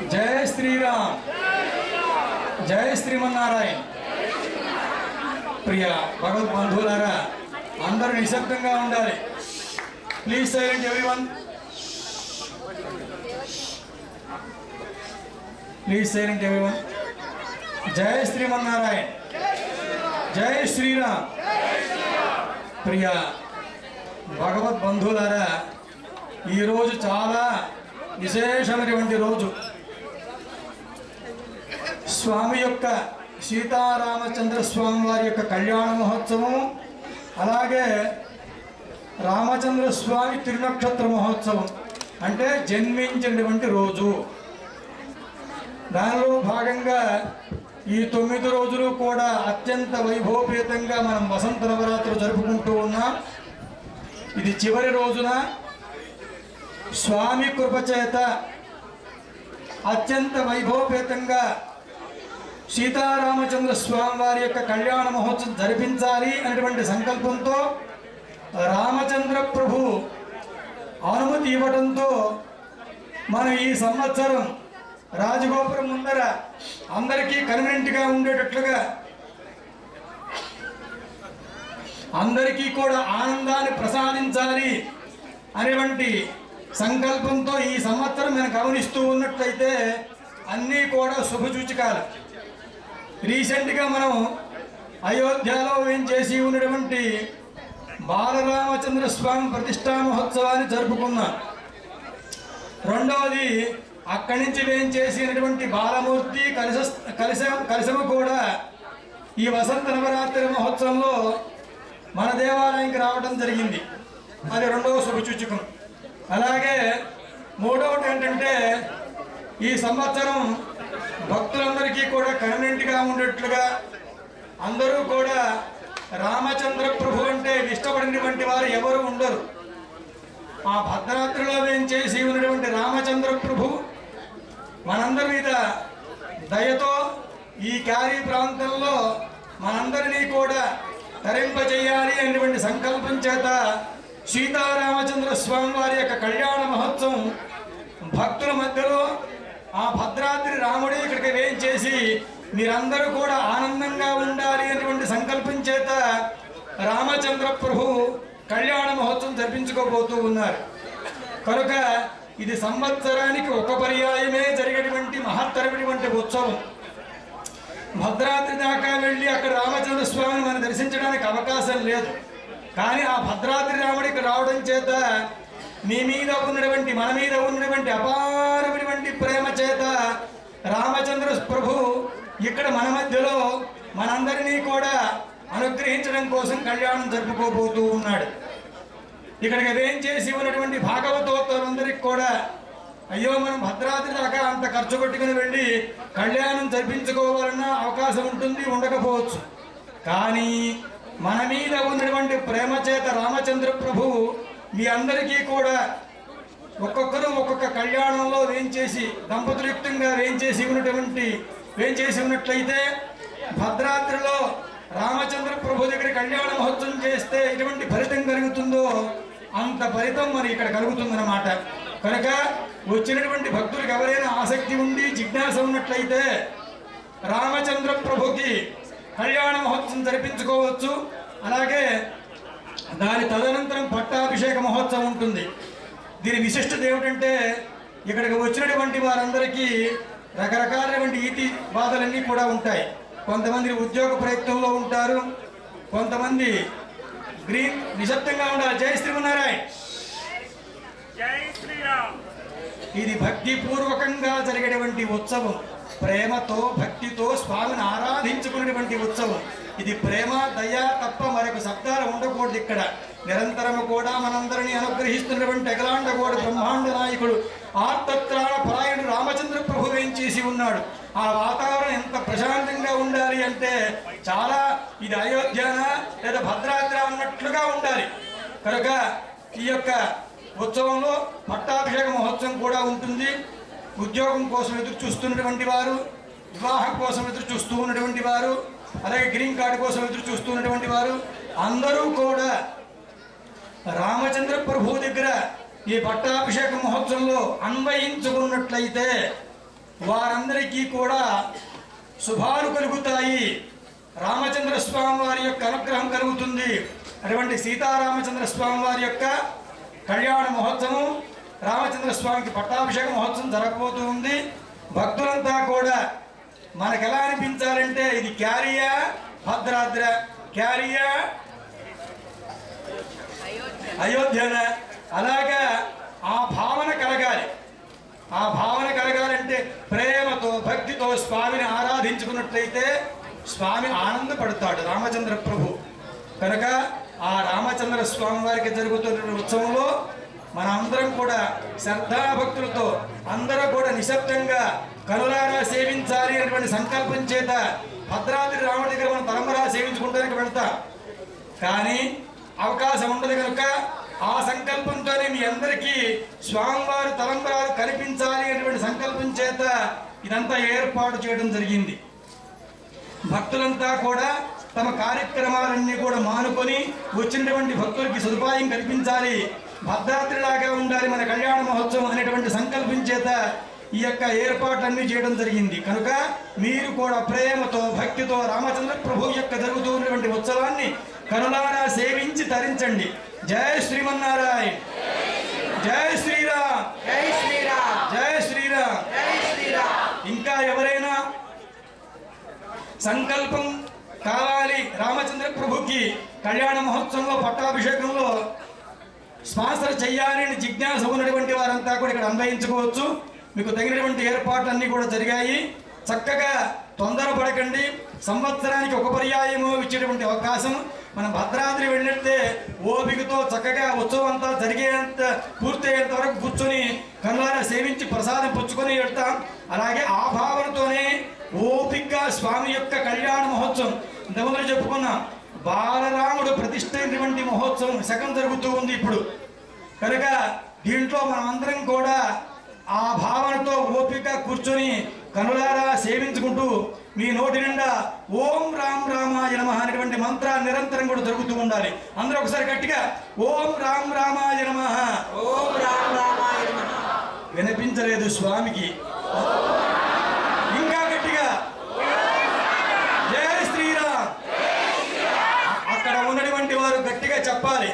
जय श्री राम, जय श्रीमन्नारायण। प्रिय भगवत बंधुलारा अंदर निशब्दंगा ఉండాలి। Please silent everyone, please silent everyone. जय श्रीमन्नारायण, जय श्री राम। प्रिय भगवत बंधुलारा ఈ రోజు చాలా విశేషమైనటువంటి రోజు। స్వామి యొక్క సీతారామచంద్ర స్వామి వారి యొక్క కళ్యాణ మహోత్సవం, అలాగే రామచంద్ర స్వామి తిరునక్షత్ర మహోత్సవం అంటే జన్మించినటువంటి రోజు। దానిలో భాగంగా ఈ 9 రోజులు కూడా అత్యంత వైభవపేతంగా మనం వసంత నవరాత్రులు జరుపుకుంటూ ఉన్నాం। ఇది చివరి రోజున స్వామి కృపచేత అత్యంత వైభవపేతంగా సీతారామచంద్ర స్వామి వారి యొక్క కళ్యాణ మహోత్సవం జరిపించాలి అనేటువంటి సంకల్పంతో రామచంద్ర ప్రభు అనుమతి ఇవ్వడంతో మనం ఈ సంవత్సరం రాజగోపురం ముందర అందరికీ కన్వీనియంట్గా ఉండేటట్లుగా, అందరికీ కూడా ఆనందాన్ని ప్రసాదించాలి అనేటువంటి సంకల్పంతో ఈ సంవత్సరం మనం గమనిస్తూ ఉన్నట్లయితే అన్నీ కూడా శుభసూచకాలు। రీసెంట్గా మనం అయోధ్యలో వేంచేసి ఉన్నటువంటి బాలరామచంద్ర స్వామి ప్రతిష్టా మహోత్సవాన్ని జరుపుకున్నాం। రెండవది అక్కడి నుంచి వేంచేసినటువంటి బాలమూర్తి కలశము కూడా ఈ వసంత నవరాత్రి మహోత్సవంలో మన దేవాలయానికి రావడం జరిగింది। అది రెండవ శుభసూచకం। అలాగే మూడవది ఏంటంటే ఈ సంవత్సరం భక్తులందరికీ కూడా కన్వీనియంట్గా ఉండేట్లుగా అందరూ కూడా రామచంద్ర ప్రభు అంటే ఇష్టపడినటువంటి వారు ఎవరు ఉండరు। ఆ భద్రాద్రిలో వేంచేసి ఉన్నటువంటి రామచంద్ర ప్రభు మనందరి మీద దయతో ఈ క్యారీ ప్రాంతంలో మనందరినీ కూడా తరింపజేయాలి అనేటువంటి సంకల్పం చేత సీతారామచంద్ర స్వామి వారి యొక్క కళ్యాణ మహోత్సవం భక్తుల మధ్యలో ఆ భద్రాద్రి రాముడే ఇక్కడికి వేయించేసి మీరందరూ కూడా ఆనందంగా ఉండాలి అనేటువంటి సంకల్పం చేత రామచంద్ర ప్రభు కళ్యాణ మహోత్సవం జరిపించుకోబోతూ ఉన్నారు। కనుక ఇది సంవత్సరానికి ఒక పర్యాయమే జరిగేటువంటి మహత్తరమైనటువంటి ఉత్సవం। భద్రాద్రి దాకా వెళ్ళి అక్కడ రామచంద్ర స్వామిని మనం దర్శించడానికి అవకాశం లేదు, కానీ ఆ భద్రాద్రి రాముడికి రావడం చేత మీ మీద ఉన్నటువంటి మన మీద ఉన్నటువంటి అపారమైనటువంటి ప్రేమ చేత రామచంద్ర ప్రభు ఇక్కడ మన మధ్యలో మనందరినీ కూడా అనుగ్రహించడం కోసం కళ్యాణం జరుపుకోబోతూ ఉన్నాడు। ఇక్కడికి వేంచేసి ఉన్నటువంటి భాగవతోత్తరులందరికీ కూడా అయ్యో మనం భద్రాద్రి దాకా అంత ఖర్చు పెట్టుకుని వెళ్ళి కళ్యాణం జరిపించుకోవాలన్న అవకాశం ఉంటుంది, ఉండకపోవచ్చు, కానీ మన మీద ఉన్నటువంటి ప్రేమ చేత రామచంద్ర ప్రభు మీ అందరికీ కూడా ఒక్కొక్కరు ఒక్కొక్క కళ్యాణంలో వేంచేసి దంపతులుక్తంగా వేంచేసి ఉన్నట్లయితే భద్రాద్రిలో రామచంద్ర ప్రభు దగ్గర కళ్యాణ మహోత్సవం చేస్తే ఎటువంటి ఫలితం కలుగుతుందో అంత ఫలితం మరి ఇక్కడ కలుగుతుందన్నమాట। కనుక వచ్చినటువంటి భక్తులకు ఎవరైనా ఆసక్తి ఉండి జిజ్ఞాస ఉన్నట్లయితే రామచంద్ర ప్రభుకి కళ్యాణ మహోత్సవం జరిపించుకోవచ్చు। అలాగే దాని తదనంతరం పట్టాభిషేక మహోత్సవం ఉంటుంది। దీని విశిష్టత ఏమిటంటే ఇక్కడికి వచ్చినటువంటి వారందరికీ రకరకాలైనటువంటి ఈతి బాధలన్నీ కూడా ఉంటాయి। కొంతమంది ఉద్యోగ ప్రయత్నంలో ఉంటారు, కొంతమంది గ్రీన్ నిశ్శబ్దంగా ఉండాలి। జై శ్రీమన్నారాయణ, జై శ్రీరామ్। ఇది భక్తిపూర్వకంగా జరిగేటువంటి ఉత్సవం, ప్రేమతో భక్తితో స్వామిని ఆరాధించుకునేటువంటి ఉత్సవం। ఇది ప్రేమ దయ తప్ప మరొక శబ్దాలు ఉండకూడదు। ఇక్కడ నిరంతరము కూడా మనందరినీ అనుగ్రహిస్తున్నటువంటి అఖిలాండగోడ బ్రహ్మాండ నాయకుడు ఆర్తత్రాణ పరాయణుడు రామచంద్ర ప్రభు వేంచేసి ఉన్నాడు। ఆ వాతావరణం ఎంత ప్రశాంతంగా ఉండాలి అంటే చాలా ఇది అయోధ్యన లేదా భద్రాద్రి అన్నట్లుగా ఉండాలి। కనుక ఈ యొక్క ఉత్సవంలో పట్టాభిషేక మహోత్సవం కూడా ఉంటుంది। ఉద్యోగం కోసం ఎదురు చూస్తున్నటువంటి వారు, వివాహం కోసం ఎదురు చూస్తూ ఉన్నటువంటి వారు, అలాగే గ్రీన్ కార్డు కోసం ఎదురు చూస్తూ ఉన్నటువంటి వారు అందరూ కూడా రామచంద్ర ప్రభు దగ్గర ఈ పట్టాభిషేక మహోత్సవంలో అన్వయించుకున్నట్లయితే వారందరికీ కూడా శుభాలు కలుగుతాయి. రామచంద్ర స్వామి వారి యొక్క అనుగ్రహం కలుగుతుంది. అటువంటి సీతారామచంద్ర స్వామి వారి యొక్క కళ్యాణ మహోత్సవం, రామచంద్ర స్వామికి పట్టాభిషేక మహోత్సవం జరగబోతూ ఉంది. భక్తులంతా కూడా మనకు ఎలా అనిపించాలంటే ఇది క్యారియా భద్రాద్ర, క్యారియా అయోధ్యన, అలాగా ఆ భావన కలగాలి. ఆ భావన కలగాలంటే ప్రేమతో భక్తితో స్వామిని ఆరాధించుకున్నట్లయితే స్వామి ఆనందపడతాడు రామచంద్ర ప్రభు. కనుక ఆ రామచంద్ర స్వామి వారికి జరుగుతున్న ఉత్సవంలో మన అందరం కూడా శ్రద్ధాభక్తులతో అందరూ కూడా నిశ్శబ్దంగా కనులారా సేవించాలి అనేటువంటి సంకల్పం చేత భద్రాద్రి రాముడి దగ్గర మనం తలంబరా సేవించుకుంటానికి వెళ్తాం. కానీ అవకాశం ఉండదు కనుక ఆ సంకల్పంతోనే మీ అందరికీ స్వామివారి తలంబరాలు కనిపించాలి అనేటువంటి సంకల్పం చేత ఇదంతా ఏర్పాటు చేయడం జరిగింది. భక్తులంతా కూడా తమ కార్యక్రమాలన్నీ కూడా మానుకొని వచ్చినటువంటి భక్తులకి సదుపాయం కల్పించాలి, భద్రాద్రిలాగా ఉండాలి మన కళ్యాణ మహోత్సవం అనేటువంటి సంకల్పం చేత ఈ యొక్క ఏర్పాట్లన్నీ చేయడం జరిగింది. కనుక మీరు కూడా ప్రేమతో భక్తితో రామచంద్ర ప్రభు యొక్క జరుగుతున్నటువంటి ఉత్సవాన్ని కనులారా సేవించి తరించండి. జై శ్రీమన్నారాయణ, జై శ్రీరామ్, జై శ్రీరామ్, జై శ్రీరామ్. జై శ్రీరామ్. ఇంకా ఎవరైనా సంకల్పం కావాలి రామచంద్ర ప్రభుకి కళ్యాణ మహోత్సవంలో పట్టాభిషేకంలో స్పాన్సర్ చేయాలి అని జిజ్ఞాస ఉన్నటువంటి వారంతా కూడా ఇక్కడ అన్వయించుకోవచ్చు. మీకు తగినటువంటి ఏర్పాట్లన్నీ కూడా జరిగాయి. చక్కగా తొందరపడకండి. సంవత్సరానికి ఒక పర్యాయము ఇచ్చేటువంటి అవకాశం. మనం భద్రాద్రి వెళ్ళితే ఓపికతో చక్కగా ఉత్సవం అంతా జరిగేంత పూర్తయ్యేంత వరకు కూర్చొని కనులారా సేవించి ప్రసాదం పుచ్చుకొని వెళ్తాం. అలాగే ఆ భావనతోనే ఓపికగా స్వామి యొక్క కళ్యాణ మహోత్సవం ఇంతకుముందు చెప్పుకున్నాం. బాలరాముడు ప్రతిష్ఠ అయినటువంటి మహోత్సవం సగం జరుగుతూ ఉంది ఇప్పుడు. కనుక దీంట్లో మనం అందరం కూడా ఆ భావనతో ఓపిక కూర్చొని కనులారా సేవించుకుంటూ మీ నోటి నిండా ఓం రామ్ రామాయ నమః అనేటువంటి మంత్రాన్ని నిరంతరం కూడా జరుగుతూ ఉండాలి. అందరూ ఒకసారి గట్టిగా ఓం రామ్ రామాయ నమః, ఓం రామ్ రామాయ నమః. వినిపించలేదు స్వామికి, ఇంకా గట్టిగా జై శ్రీరామ్. అక్కడ ఉన్నటువంటి వారు గట్టిగా చెప్పాలి.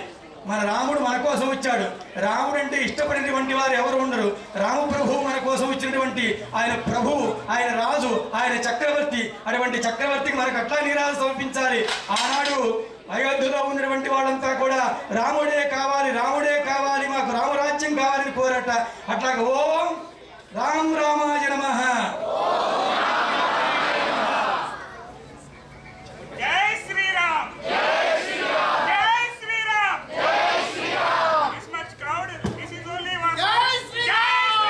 మన రాముడు మన కోసం వచ్చాడు. రాముడు అంటే ఇష్టపడినటువంటి వారు ఎవరు ఉండరు. రామ ప్రభువు మన కోసం వచ్చినటువంటి ఆయన ప్రభువు, ఆయన రాజు, ఆయన చక్రవర్తి. అటువంటి చక్రవర్తికి మనకు అట్లా నీరాలు సమర్పించాలి. ఆనాడు అయోధ్యలో ఉన్నటువంటి వాళ్ళంతా కూడా రాముడే కావాలి, రాముడే కావాలి, మాకు రామరాజ్యం కావాలని కోరట. అట్లాగే ఓం రామ్ రామాయ నమః. జై శ్రీరామ్, జై శ్రీరామ్, జై శ్రీరామ్, జై Sriram. This much crowd, this is only one. జై శ్రీరామ్.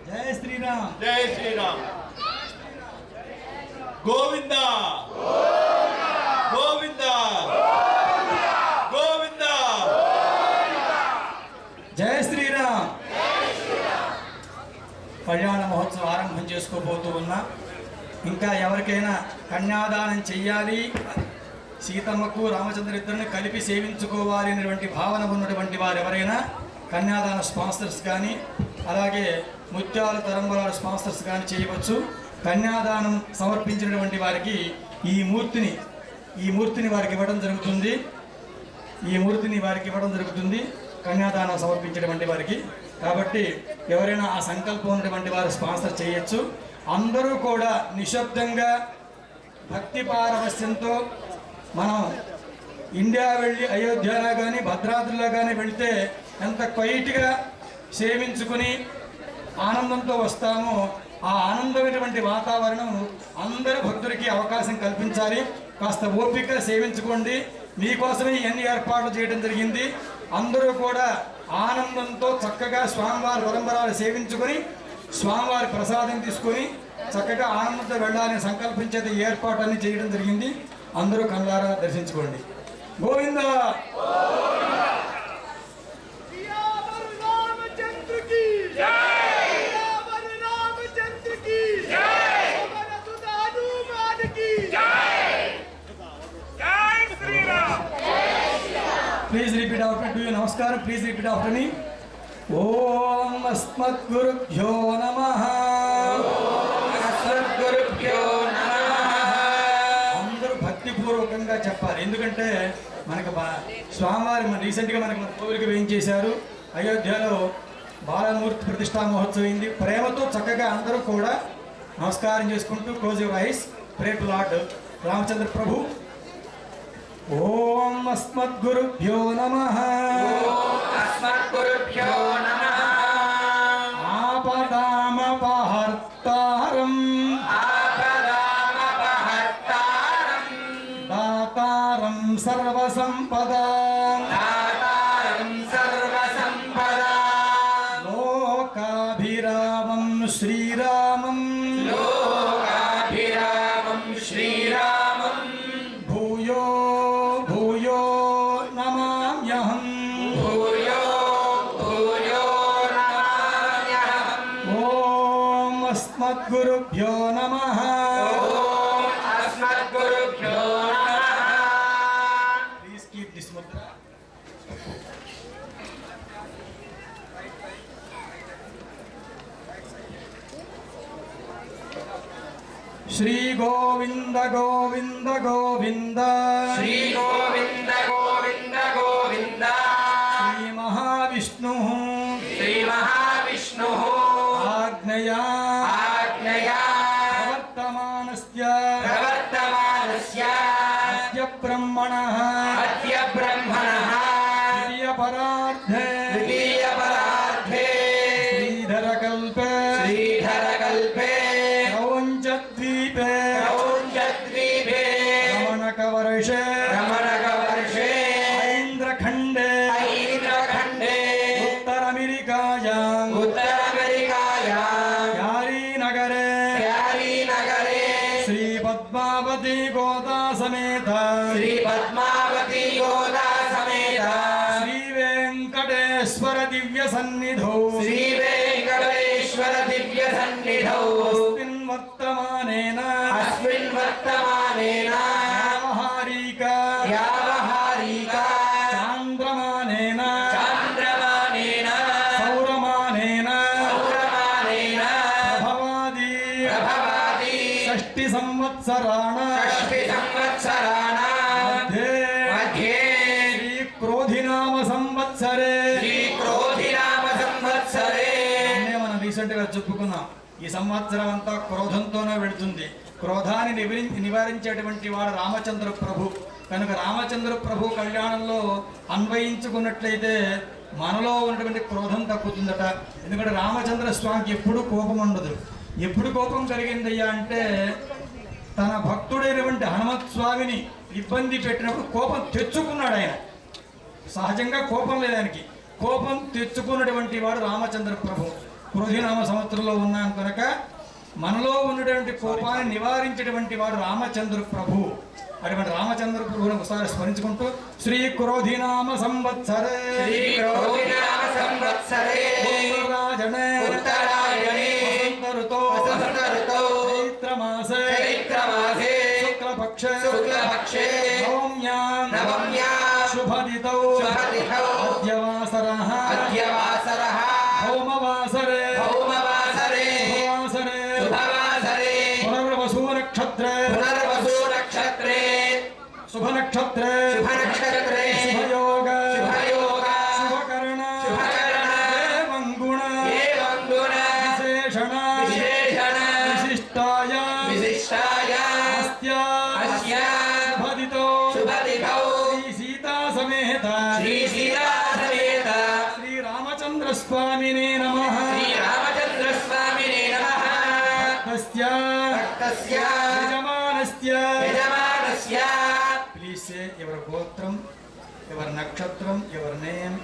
జై శ్రీరామ్. జై శ్రీరామ్. గోవింద గోవింద గోవింద. జై శ్రీరామ్. కళ్యాణ మహోత్సవం ఆరంభం చేసుకోబోతూ ఉన్నా. ఇంకా ఎవరికైనా కన్యాదానం చెయ్యాలి, సీతమ్మకు రామచంద్ర ఇద్దరిని కలిపి సేవించుకోవాలి అనేటువంటి భావన ఉన్నటువంటి వారు ఎవరైనా కన్యాదాన స్పాన్సర్స్ కానీ అలాగే ముత్యాల తరంబరాల స్పాన్సర్స్ కానీ చేయవచ్చు. కన్యాదానం సమర్పించినటువంటి వారికి ఈ మూర్తిని వారికి ఇవ్వడం జరుగుతుంది. కన్యాదానం సమర్పించేటువంటి వారికి. కాబట్టి ఎవరైనా ఆ సంకల్పం ఉన్నటువంటి వారు స్పాన్సర్ చేయొచ్చు. అందరూ కూడా నిశ్శబ్దంగా భక్తి పారవస్యంతో మనం ఇండియా వెళ్ళి అయోధ్యలో కానీ భద్రాద్రిలో కానీ వెళ్తే ఎంత క్వైట్గా సేవించుకుని ఆనందంతో వస్తామో ఆ ఆనందమైనటువంటి వాతావరణం అందరూ భక్తులకి అవకాశం కల్పించాలి. కాస్త ఓపిక సేవించుకోండి. మీకోసమే ఇవన్నీ ఏర్పాట్లు చేయడం జరిగింది. అందరూ కూడా ఆనందంతో చక్కగా స్వామివారి పరంపరాలు సేవించుకొని స్వామివారి ప్రసాదం తీసుకొని చక్కగా ఆనందంతో వెళ్ళాలని సంకల్పించేది ఏర్పాట్లన్నీ చేయడం జరిగింది. అందరూ కళ్ళారా దర్శించుకోండి. Govinda Please repeat after me. Do you namaskar? Please repeat after me. ఓం అస్మద్గురుభ్యో నమః. అస్మద్గురుభ్యో నమః. అందరూ భక్తిపూర్వకంగా చెప్పాలి. ఎందుకంటే మనకు స్వామివారి రీసెంట్గా మనకు కోవిలికి వేయించేశారు. అయోధ్యలో బాలమూర్తి ప్రతిష్టా మహోత్సవం అయింది. ప్రేమతో చక్కగా అందరూ కూడా నమస్కారం చేసుకుంటూ close your eyes, pray to lord Ramachandra Prabhu. ఓం అస్మద్గురుభ్యో నమః. అస్మద్గురుభ్యో నమః. ఆపదామపహర్తారం ఆపదామపహర్తారం దాతారం సర్వసంపదాం దాతారం సర్వసంపదా లోకాభిరామం శ్రీరామం లోకాభిరామం శ్రీరామం భూయో భూయో నమామ్యహం. భూయో భూయో నమామ్యహం. ఓం అస్మద్గురుభ్యో నమః. ఓం అస్మద్గురుభ్యో నమః. Please keep this Mudra. Shri Govinda Govinda Govinda Shri Govinda Govinda Govinda. Shri Mahavishnu Shri Mahavishnu ఆజ్ఞయా ఆజ్ఞయా ప్రవర్తమానస్య ప్రవర్తమానస్య అద్య బ్రహ్మణః అద్య బ్రహ్మణః ద్వితీయపరార్థే ద్వితీయపరార్థే శ్రీధరకల్పే శ్రీధరకల్పే క్రౌంచద్వీపే క్రౌంచద్వీపే రమణకవర్షే రమణకవర్షే ఐంద్రఖండే ఐంద్రఖండే ఉత్తరమెరికాయాం ఉత్తరఅమెరికాయాం యారీనగరే ప్యారీనగరే Shri Padmavati గోదా సమేత శ్రీ పద్మావతి గోదా సమేత శ్రీ వెంకటేశ్వర దివ్య సన్నిధౌ శ్రీ వెంకటేశ్వర దివ్య సన్నిధౌ అస్మిన్ వర్తమానేన అస్మిన్ వర్తమానేన వ్యావహారిక వ్యావహారిక చాంద్రమానేన చాంద్రమానేన సౌరమానేన సౌరమానేన ప్రభవాది ప్రభవాది షష్ఠి సంవత్సరాణ షష్ఠి సంవత్సరాణ మధ్యే మధ్యే శ్రీ క్రోధినామ సంవత్సరే శ్రీ క్రోధినామ సంవత్సరే అనే మనం రీసెంట్ గా చెప్పుకున్నాం. ఈ సంవత్సరం అంతా క్రోధంతోనే వెళుతుంది. క్రోధాన్ని నివారించేటువంటి వాడు రామచంద్ర ప్రభు. కనుక రామచంద్ర ప్రభు కళ్యాణంలో అన్వయించుకున్నట్లయితే మనలో ఉన్నటువంటి క్రోధం తప్పుతుందట. ఎందుకంటే రామచంద్ర స్వామికి ఎప్పుడు కోపం ఉండదు. ఎప్పుడు కోపం కలిగిందయ్యా అంటే తన భక్తుడైనటువంటి హనుమత్ స్వామిని ఇబ్బంది పెట్టినప్పుడు కోపం తెచ్చుకున్నాడు ఆయన. సహజంగా కోపం లేదానికి, కోపం తెచ్చుకున్నటువంటి వాడు రామచంద్ర ప్రభు. క్రోధినామ సంవత్సరంలో ఉన్నాం కనుక మనలో ఉన్నటువంటి కోపాన్ని నివారించేటువంటి వాడు రామచంద్ర ప్రభు. అటువంటి రామచంద్ర ప్రభువుని ఒకసారి స్మరించుకుంటూ శ్రీ క్రోధినామ సంవత్సరే శ్రీ క్రోధినామ సంవత్సరే ఉత్తరాయణే ఉత్తరాయణే వసంత ఋతో వసంత ఋతో చైత్రమాసే చైత్రమాసే శుక్లపక్షే శుక్లపక్షే నవమ్యాం నవమ్యాం శుభదితౌ శుభతిథౌ అద్యవాసరః అద్యవాసరః భౌమవాసరే భౌమవాసరే శుభవాసరే శుభవాసరే పునర్వసు నక్షత్రే పునర్వసు నక్షత్రే శుభనక్షత్రే శుభనక్షత్రే శుభయోగ శుభయోగ శుభకరణ శుభకరణ ఏవం గుణ ఏవం గుణ విశేషణ విశేషణ విశిష్టాయ విశిష్టాయ అస్య అస్య శుభదితో శుభతిథౌ శ్రీ సీతా సమేత శ్రీ సీతా సమేత శ్రీ రామచంద్ర స్వామినే నమః. శ్రీ రామచంద్ర స్వామినే నమః. భక్తస్య భక్తస్య యజమానస్య యజమానస్య ప్లీజ్ సే యువర్ గోత్రం, యువర్ నక్షత్రం, యువర్ నేమ్,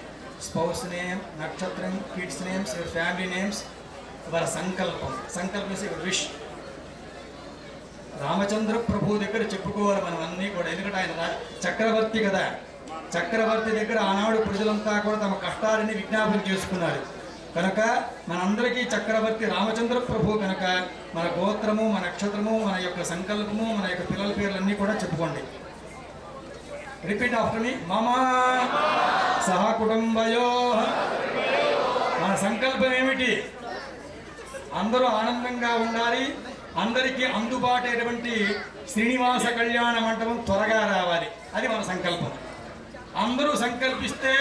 స్పౌస్ నేమ్, నక్షత్రం, kids names, your family names, your సంకల్పం. సంకల్పం యువర్ విష్. రామచంద్ర ప్రభు దగ్గర చెప్పుకోవాలి మనం అన్నీ కూడా. ఎందుకంటే ఆయన చక్రవర్తి కదా. చక్రవర్తి దగ్గర ఆనాడు ప్రజలంతా కూడా తమ కష్టాలని విజ్ఞాపన చేసుకున్నారు. కనుక మనందరికీ చక్రవర్తి రామచంద్ర ప్రభు. కనుక మన గోత్రము, మన నక్షత్రము, మన యొక్క సంకల్పము, మన యొక్క పిల్లల పేర్లన్నీ కూడా చెప్పుకోండి. రిపీట్ ఆఫ్టర్ మీ. మమ సహ కుటుంబయో సంకల్పం ఏమిటి? అందరూ ఆనందంగా ఉండాలి, అందరికీ అందుబాటైనటువంటి శ్రీనివాస కళ్యాణ మండపం త్వరగా రావాలి, అది మన సంకల్పం. అందరూ సంకల్పిస్తే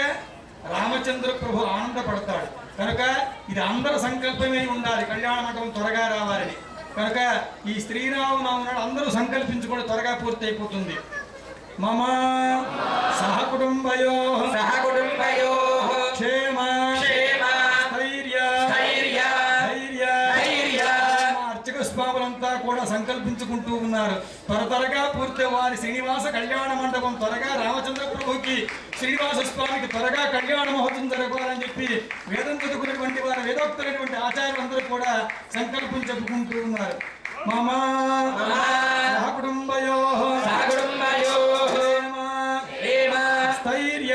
రామచంద్ర ప్రభు ఆనందపడతాడు. కనుక ఇది అందరూ సంకల్పమే ఉండాలి, కళ్యాణ మండపం త్వరగా రావాలని. కనుక ఈ శ్రీరామనవమి నాడు అందరూ సంకల్పించుకొని త్వరగా పూర్తి అయిపోతుంది. మమ సహకుటుంబయో క్షేమ స్థైర్య అర్చక స్వాములంతా కూడా సంకల్పించుకుంటూ ఉన్నారు. త్వరగా పూర్తి వారి శ్రీనివాస కళ్యాణ మండపం త్వరగా రామచంద్ర ప్రభుకి శ్రీనివాస స్వామికి త్వరగా కళ్యాణ మహోత్సవం జరగాలని చెప్పి వేదం చదువుకున్నటువంటి వారు వేదోక్తులైనటువంటి ఆచార్యులందరూ కూడా సంకల్పం చెప్పుకుంటూ ఉన్నారు. మమ సహకుటుంబయో స్థైర్య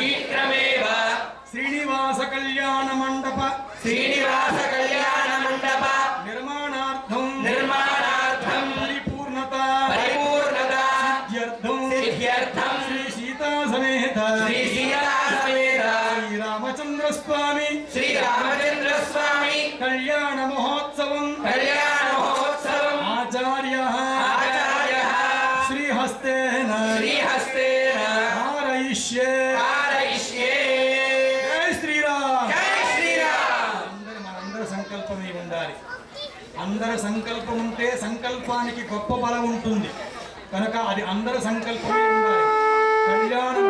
శీఘ్రమేవ శ్రీనివాస కళ్యాణ మండప నిర్మాణార్థం పరిపూర్ణత సిద్ధ్యర్థం శ్రీ సీతా సమేత శ్రీరామచంద్ర స్వామి కళ్యాణ మహోత్సవం ఆచార్య శ్రీహస్తేన హారయిష్యే. మనందరి సంకల్పమే ఉండాలి. అందరి సంకల్పం ఉంటే సంకల్పానికి గొప్ప బలం ఉంటుంది. కనుక అది అందరి సంకల్పమే ఉండాలి. కళ్యాణం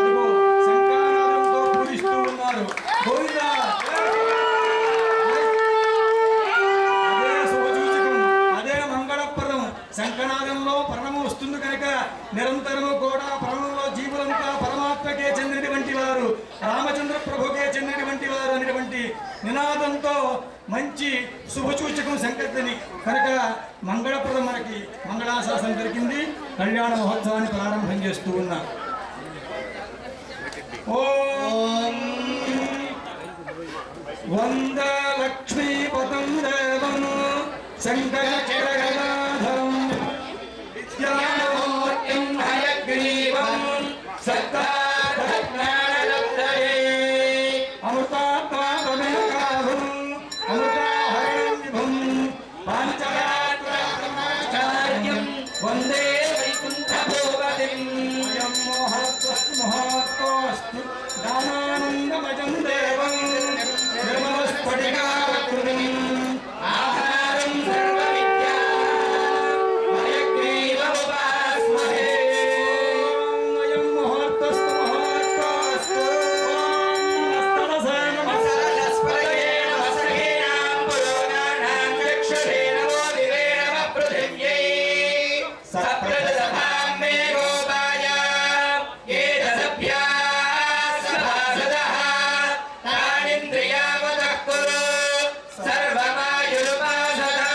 శంకరానందంతో పూజిస్తూ ఉన్నారు. గోవిందా అదే శుభసూచకం, అదే మంగళప్రదం. శంఖనాదంలో ప్రణము వస్తుంది కనుక నిరంతరము కూడా ప్రణంలో జీవులంతా పరమాత్మకే చెందినటువంటి వారు, రామచంద్ర ప్రభుకే చెందినటువంటి వారు అనేటువంటి నినాదంతో మంచి శుభసూచకం శంకర్ని. కనుక మంగళప్రదం మనకి మంగళాశాసనం జరిగింది. కళ్యాణ మహోత్సవాన్ని ప్రారంభం చేస్తూ ఉన్నాం. ఓం వంద లక్ష్మీపదం దేవం శంకరచరణాధరం విద్యామూర్తిం హయగ్రీవం సత్తారత్నాలబ్ధయే అమృతాత్మాదమేకాహం అమృతాహరణం విభం పాంచరాత్రాచార్యం వందే వైకుంఠభూపతిం. అయం మహత్వస్తు జ్ఞానానందమయం దేవం నిర్మలస్ఫటికాకృతిం ఆధారం సర్వవిద్యా హయగ్రీవముపాస్మహే. అయం మహత్వస్తు స్థలసేన వసగేనాం పురోగానాం చక్షురేణ మోదిరేణ వపృథివ్యై సప్రదసభాం మే గోపాయ ఏతసభ్యాః సభాసదః తానింద్రియావదః కురు సర్వమాయురుపాసదా.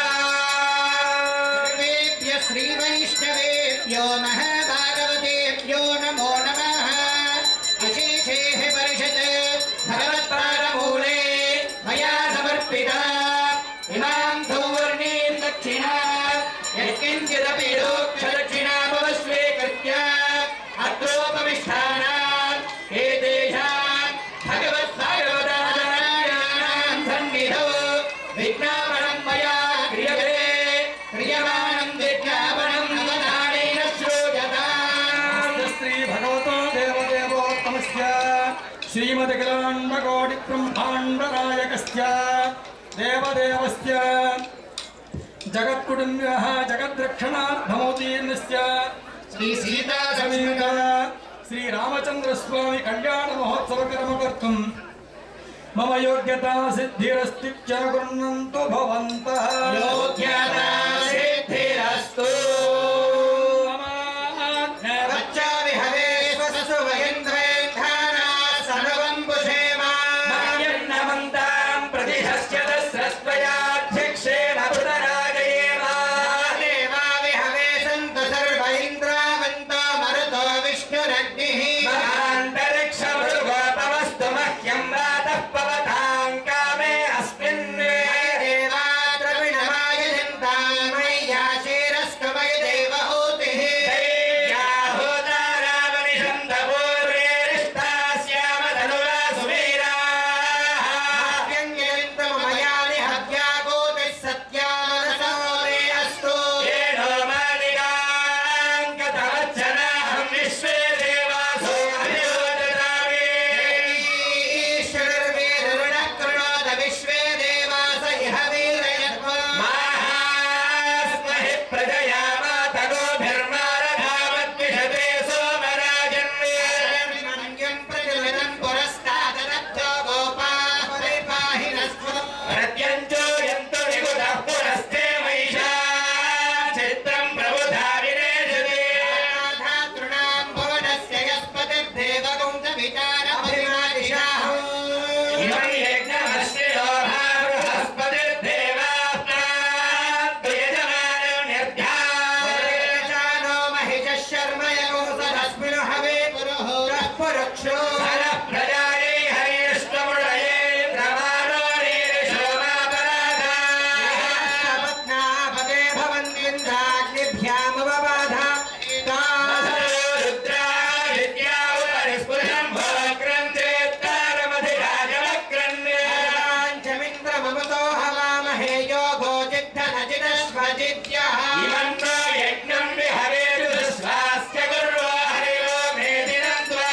సర్వేభ్యః శ్రీవైష్ణవేభ్యో మహాభాగవతేభ్యో నమో నమః. అశేషేః పరిషత్ భగవత్పాదమూలే మయా సమర్పితా ఇమాం సౌవర్ణీం దక్షిణాం యత్కించిదపి దోక్షదక్షిణామవస్వీకృత్య అత్రోపవిష్టానాం ఏతేషాం భగవద్భాగవతానాం సన్నిధౌ విజ్ఞాపనం మయా క్రియతే క్రియమాణం విజ్ఞాపనం నవనాడేన శ్రూయతాం. శ్రీ భగవతో దేవదేవోత్తమస్య శ్రీమదఖిలాండకోటి బ్రహ్మాండనాయకస్య దేవదేవస్య జగత్కుటుంబః జగద్రక్షణార్థమోదీర్ణస్య శ్రీ సీతా సమేత శ్రీరామచంద్ర స్వామి కళ్యాణ మహోత్సవ కర్మకర్తుం మమ యోగ్యతా సిద్ధిరస్తిత్య గృహ్ణन्तు భవంతః. యోగ్యతా సిద్ధిరస్తు. వచ్చామి హవేశ్వసు వయేంద్రేంద్రానా సర్వం పుషేమా. మాయన్నమంతాం ప్రతిహస్య దస్రస్త్వయాధ్యక్షేణ భృతరాగయేమ. దేవా విహవే సంతు సర్వ ఇంద్రావంతో మరుతో విష్ణురగ్నిః. మహాంతరిక్ష భృగోపవస్తు चक्षु सरः प्रजाये हरिष्टमुदये प्रमाणो नीरशोमापराधाः पत्नापदे भवन्तीन्द्राग्निभ्यामवबाधा रुद्रादित्या उपरिस्फुरन् भवग्रन्थे तारमधिराजमग्रन्थे चमिन्द्रममतो हवामहे योगो जिद्धनजिदस्वजिद्यः इमन्तो यज्ञं विहवेतु स्वास्य गुर्वो हरियो मेदिनं त्वा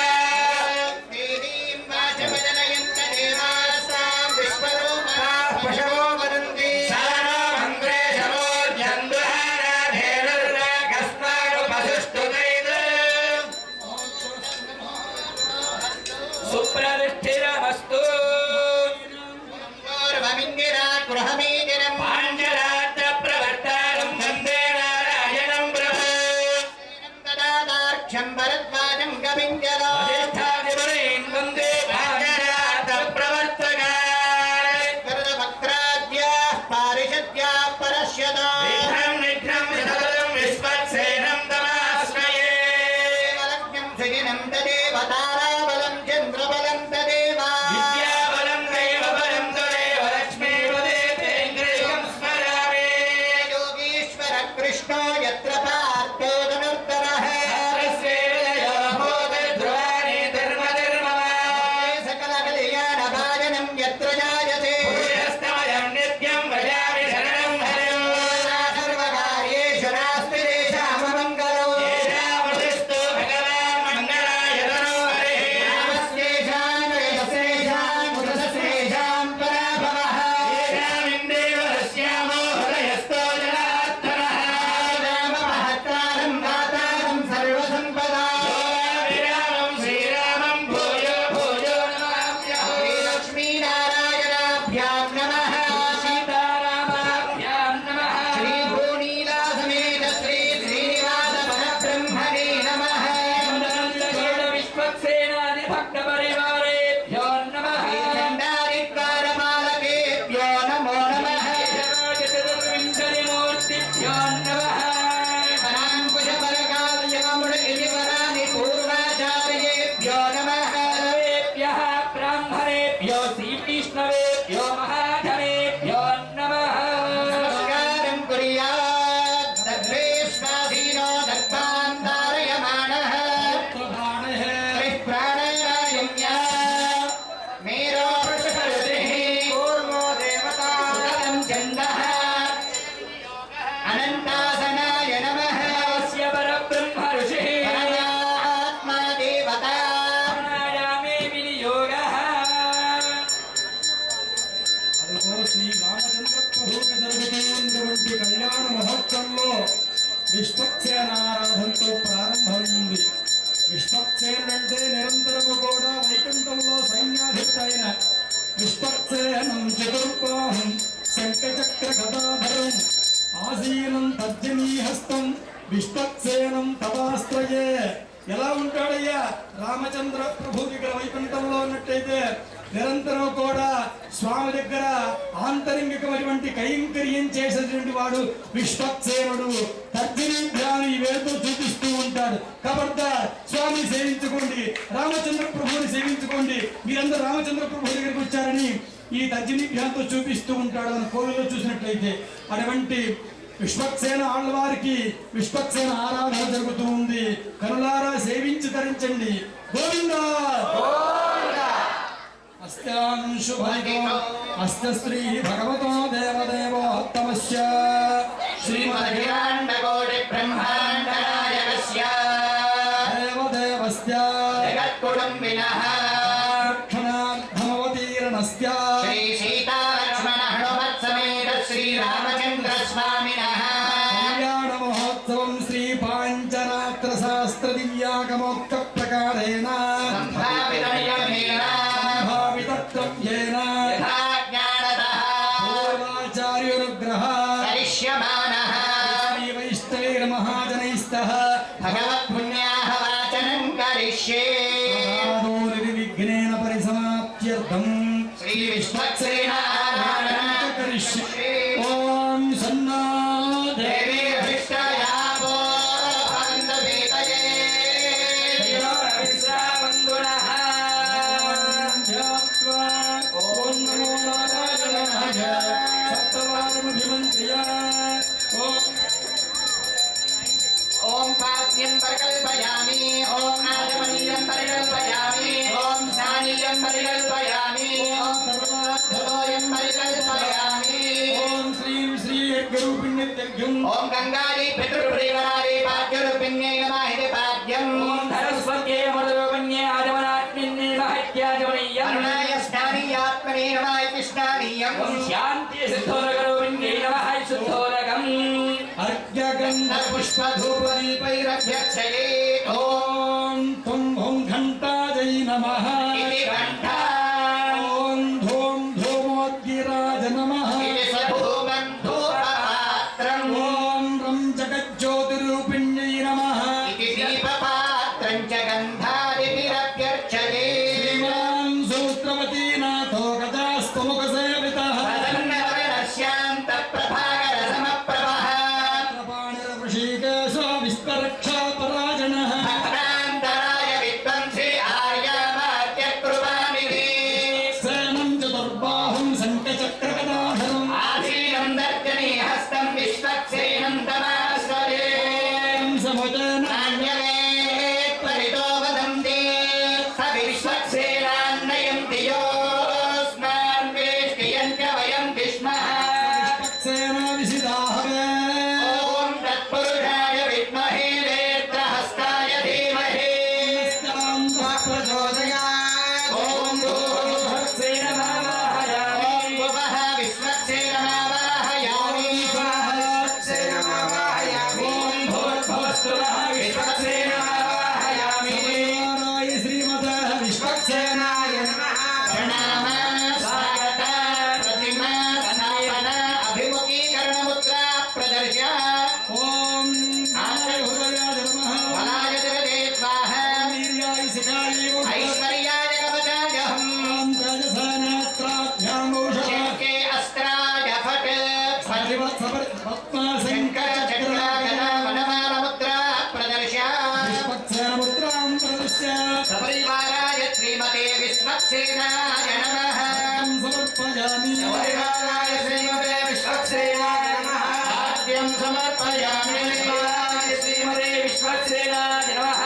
देवीं वाचमजनयन्त देवास्तां विश्वरूपाः पशवो वदन्ति सानो मन्त्रे समोर्जन्दुहाराधेनुर्राकस्मानुपसुष्टुतैत् सुप्रतिष्ठिरमस्तु पूर्वमिन्दिरा गृहमीदिरम् पाञ्चरात्रप्रवर्तारं वन्दे नारायणं प्रभु तदादार्घ्यं भरद्वाजं कविञ्जलो अधिष्ठादिमुनीन् वन्दे पाञ्चरात्रप्रवर्तकान् वरदवक्त्राद्याः पारिषद्याः परश्यतो विघ्नं निघ्नं विधलं विश्वक्सेनं तमाश्रये देवलग्नं सुगिनं तदेव ताराबलं चन्द्रबलं तदेव विद्याबलं दैवबलं तदेव लक्ष्मीपदेन्द्रियं स्मरामि योगीश्वर कृष्णो यत्र पार्थो धनुर्धरः हरस्वेदयो भूतध्रुवानि धर्मधर्ममा सकलकल्याणभाजनं यत्र जायते पुरुषस्तमयं नित्यं भजामि शरणं हरिं सर्वकार्येषु नास्ति देशाममङ्गलो येषामधिस्तु भगवान् मङ्गलाय तनो हरिः रामस्येषां यशस्येषां पुरुषस्येषां पराभवः येषामिन्देव रस्यामो हृदयस्थो जनार्दनः राममहत्तारं दातारं सर्वसम्पदा विरामं श्रीरामं भूयो भूयो नमाम्यहो श्रीलक्ष्मीनारायणाभ्यां नमः सीतारामाभ्यां नमः श्रीभूनीलासमेत श्रीश्रीनिवासपरब्रह्मणे नमः विश्वक्सेनादिभक्तपरिवारेभ्यो नमः श्रीचण्डादिद्वारपालकेभ्यो नमो नमः चतुर्विंशतिमूर्तिभ्यो नमः पराङ्कुशपरकालयमुनिवरानि पूर्वाचार्येभ्यो नमः सर्वेभ्यः ब्राह्मणेभ्यो श्रीविष्णवेभ्यो महाजनेभ्यो नमः नमस्कारं कुर्यात् दग्धेष्वाधीनो दग्धान् धारयमाणः त्रिप्राणायाम्या मेरो वृषभरुधिः कूर्मो देवतां चन्दः अनन्तासनाय नमः अस्य परब्रह्म ऋषिः परमात्मा देवता प्राणायामे विनियोगः అదిగో శ్రీ రామచంద్ర ప్రభువుకి జరుగుతున్నటువంటి కళ్యాణ మహోత్సవంలో విశ్వక్సేనారాధనతో ప్రారంభమైంది. విశ్వక్సేనుడంటే నిరంతరము కూడా వైకుంఠంలో సైన్యాధిపతైన విశ్వక్సేనం చతుర్బాహం శంఖచక్ర గదాధరం ఆసీనం తర్జనీహస్తం విశ్వక్సేనం తదాశ్రయే. ఎలా ఉంటాడయ్యా రామచంద్ర ప్రభు దగ్గర వైకుంఠంలో ఉన్నట్టయితే నిరంతరం కూడా స్వామి దగ్గర ఆంతరింగికమైనటువంటి కైంకర్యం చేసేటువంటి వాడు విశ్వక్సేనుడు. తర్జనీభ్యాన్ని ఈ వేరుతో చూపిస్తూ ఉంటాడు. కాబట్టి స్వామిని సేవించుకోండి, రామచంద్ర ప్రభువుని సేవించుకోండి. మీరందరూ రామచంద్ర ప్రభు దగ్గరికి వచ్చారని ఈ తర్జనీభ్యాంతో చూపిస్తూ ఉంటాడు అని కోవిల్లో చూసినట్లయితే. అటువంటి విశ్వక్సేన ఆళ్వారికి విశ్వక్సేన ఆరాధన జరుగుతూ ఉంది. కనులారా సేవించి ధరించండి. గోవిందా అస్త్యాంశుభైకో అస్త శ్రీ భగవతో దేవదేవోత్తమస్య श्रीमदखिलाण्डकोटि ब्रह्माण्डनायकस्य దేవదేవస్య जगत्कुटुम्बिनः రక్షణార్థమవతీర్ణస్య श्री सीतालक्ष्मण हनुमत्समेत श्रीरामचन्द्रस्वामिनः కళ్యాణ మహోత్సవం శ్రీ పాంచరాత్ర శాస్త్ర దివ్యాగమోక్త ప్రకారేణ सम्भावितनियमेन భావితత్వయేన यथा ज्ञानतः పూర్వాచార్యునుగ్రహ करिष्यमाणः శ్రీ వైష్ణవైర్మహాజనైస్తః भगवत्पुण्याः वाचनं करिष्ये నిర్విఘ్నేన పరిసమాప్త్యర్థం श्रीविश्वक्सेनाराधना కరిష్యే. ఓం సన్నాదే देवीर्भिष्टयापो बन्धुभीतये विश्रावन्दुनः పాద్యం ఓం గంగాది పితృప్రీవరాది పాద్యరూపిణ్యై నమః ఇది పాద్యం ఓం ధరస్వత్యే మధురవన్యే ఆజమనాత్మిన్నే మహత్యాజమనీయం అరుణాయ స్నానీయాత్మనే నమః ఇది స్నానీయం ఓం శాంతి సిద్ధోరగరవన్యే నమః శుద్ధోరగం అర్ఘ్యగంధ పుష్పధూపదీపైరభ్యర్చయే ఓం తుం ఓం ఘంటాజై నమః ఇది ఘంటా ఓం ధూం ధూమోద్గిరాజ నమః ఇది సధూమం ధూపపాత్రం ఓం రం జగజ్యోతిరూపిణ్యై నమః ఇది దీపపాత్రం చ గంధాదిభిరభ్యర్చయే శ్రీమాన్ సూత్రవతీనాథో గజాస్తముఖసేవితః ప్రసన్నవదనశ్యాంత ప్రభాకరసమప్రభః ఋషికేశో విస్తరక్షాపరాజనః భక్తాంతరాయ విద్వంసి ఆర్యామాత్యకృపానిధి సేనం చతుర్బాహుం శంఖచక్రగదాధరం ఆసీనం దర్శనీ హస్తం విశ్వక్సేనం తమాశ్రయే సముజన నాణ్యవేత్పరితో వదంతి స విశ్వక్సేనాన్నయంతి యోస్మాన్ వేష్టియంత్య వయం విష్మః సేన విసిదాహవే ఓం తత్పురుషాయ విద్మహే వేత్రహస్తాయ ధీమహి ప్రచోదయాత్ ఓం భూర్భువస్సేన నమః ఓం భువః విశ్వక్సేనమావాహయామి ఓం భూర్భువస్సువః విశ్వక్సేన ఆవాహయామి నారాయ శ్రీమతే విశ్వక్సేనాయ నమః ప్రణామ స్వాగత ప్రతిమా స్నాపన అభిముఖీకరణముద్రా ప్రదర్శ ఓం హృదయాయ నమః బలాయతరదే స్వాహ వీర్యాయ శిఖాయ ఐశ్వర్యాయ కవచాయహం శంకే అస్త్రాయ ఫట్ శంకరచక్రాగణ వనమాలముద్రా ప్రదర్శ సపరివారాయ శ్రీమతే విశ్వక్సేనాయ నమః సపరివారాయ శ్రీమతే విశ్వక్సేనాయ నమః ఆద్యం సమర్పయామి పరివారాయ శ్రీమతే విశ్వక్సేనాయ నమః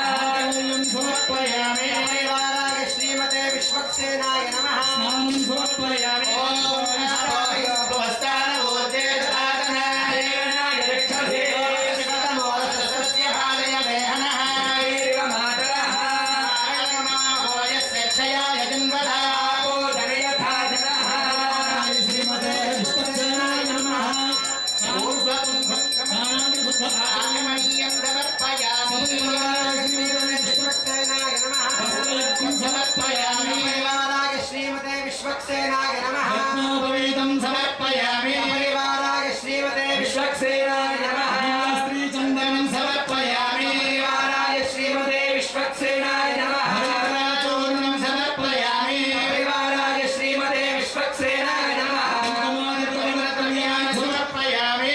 సమర్పయామి పరివారాయ శ్రీమతే విశ్వక్సేనాయ నమః సమర్పయామి దేవనాయ రక్షసే దీర్ఘమాతరః ఆపో జనయథా జనః శ్రీమతే విశ్వక్సేనాయ నమః శ్రీమతే విశ్వక్సేనాయ నమః రత్నోపవీతం సమర్పయామి పరివారాయ శ్రీమతే విశ్వక్సేనాయ నమః శ్రీచందనం సమర్పయామి పరివారాయ శ్రీమతే విశ్వక్సేనాయ నమః చూర్ణం సమర్పయామి పరివారాయ శ్రీమతే విశ్వక్సేనాయ నమః సమర్పయామి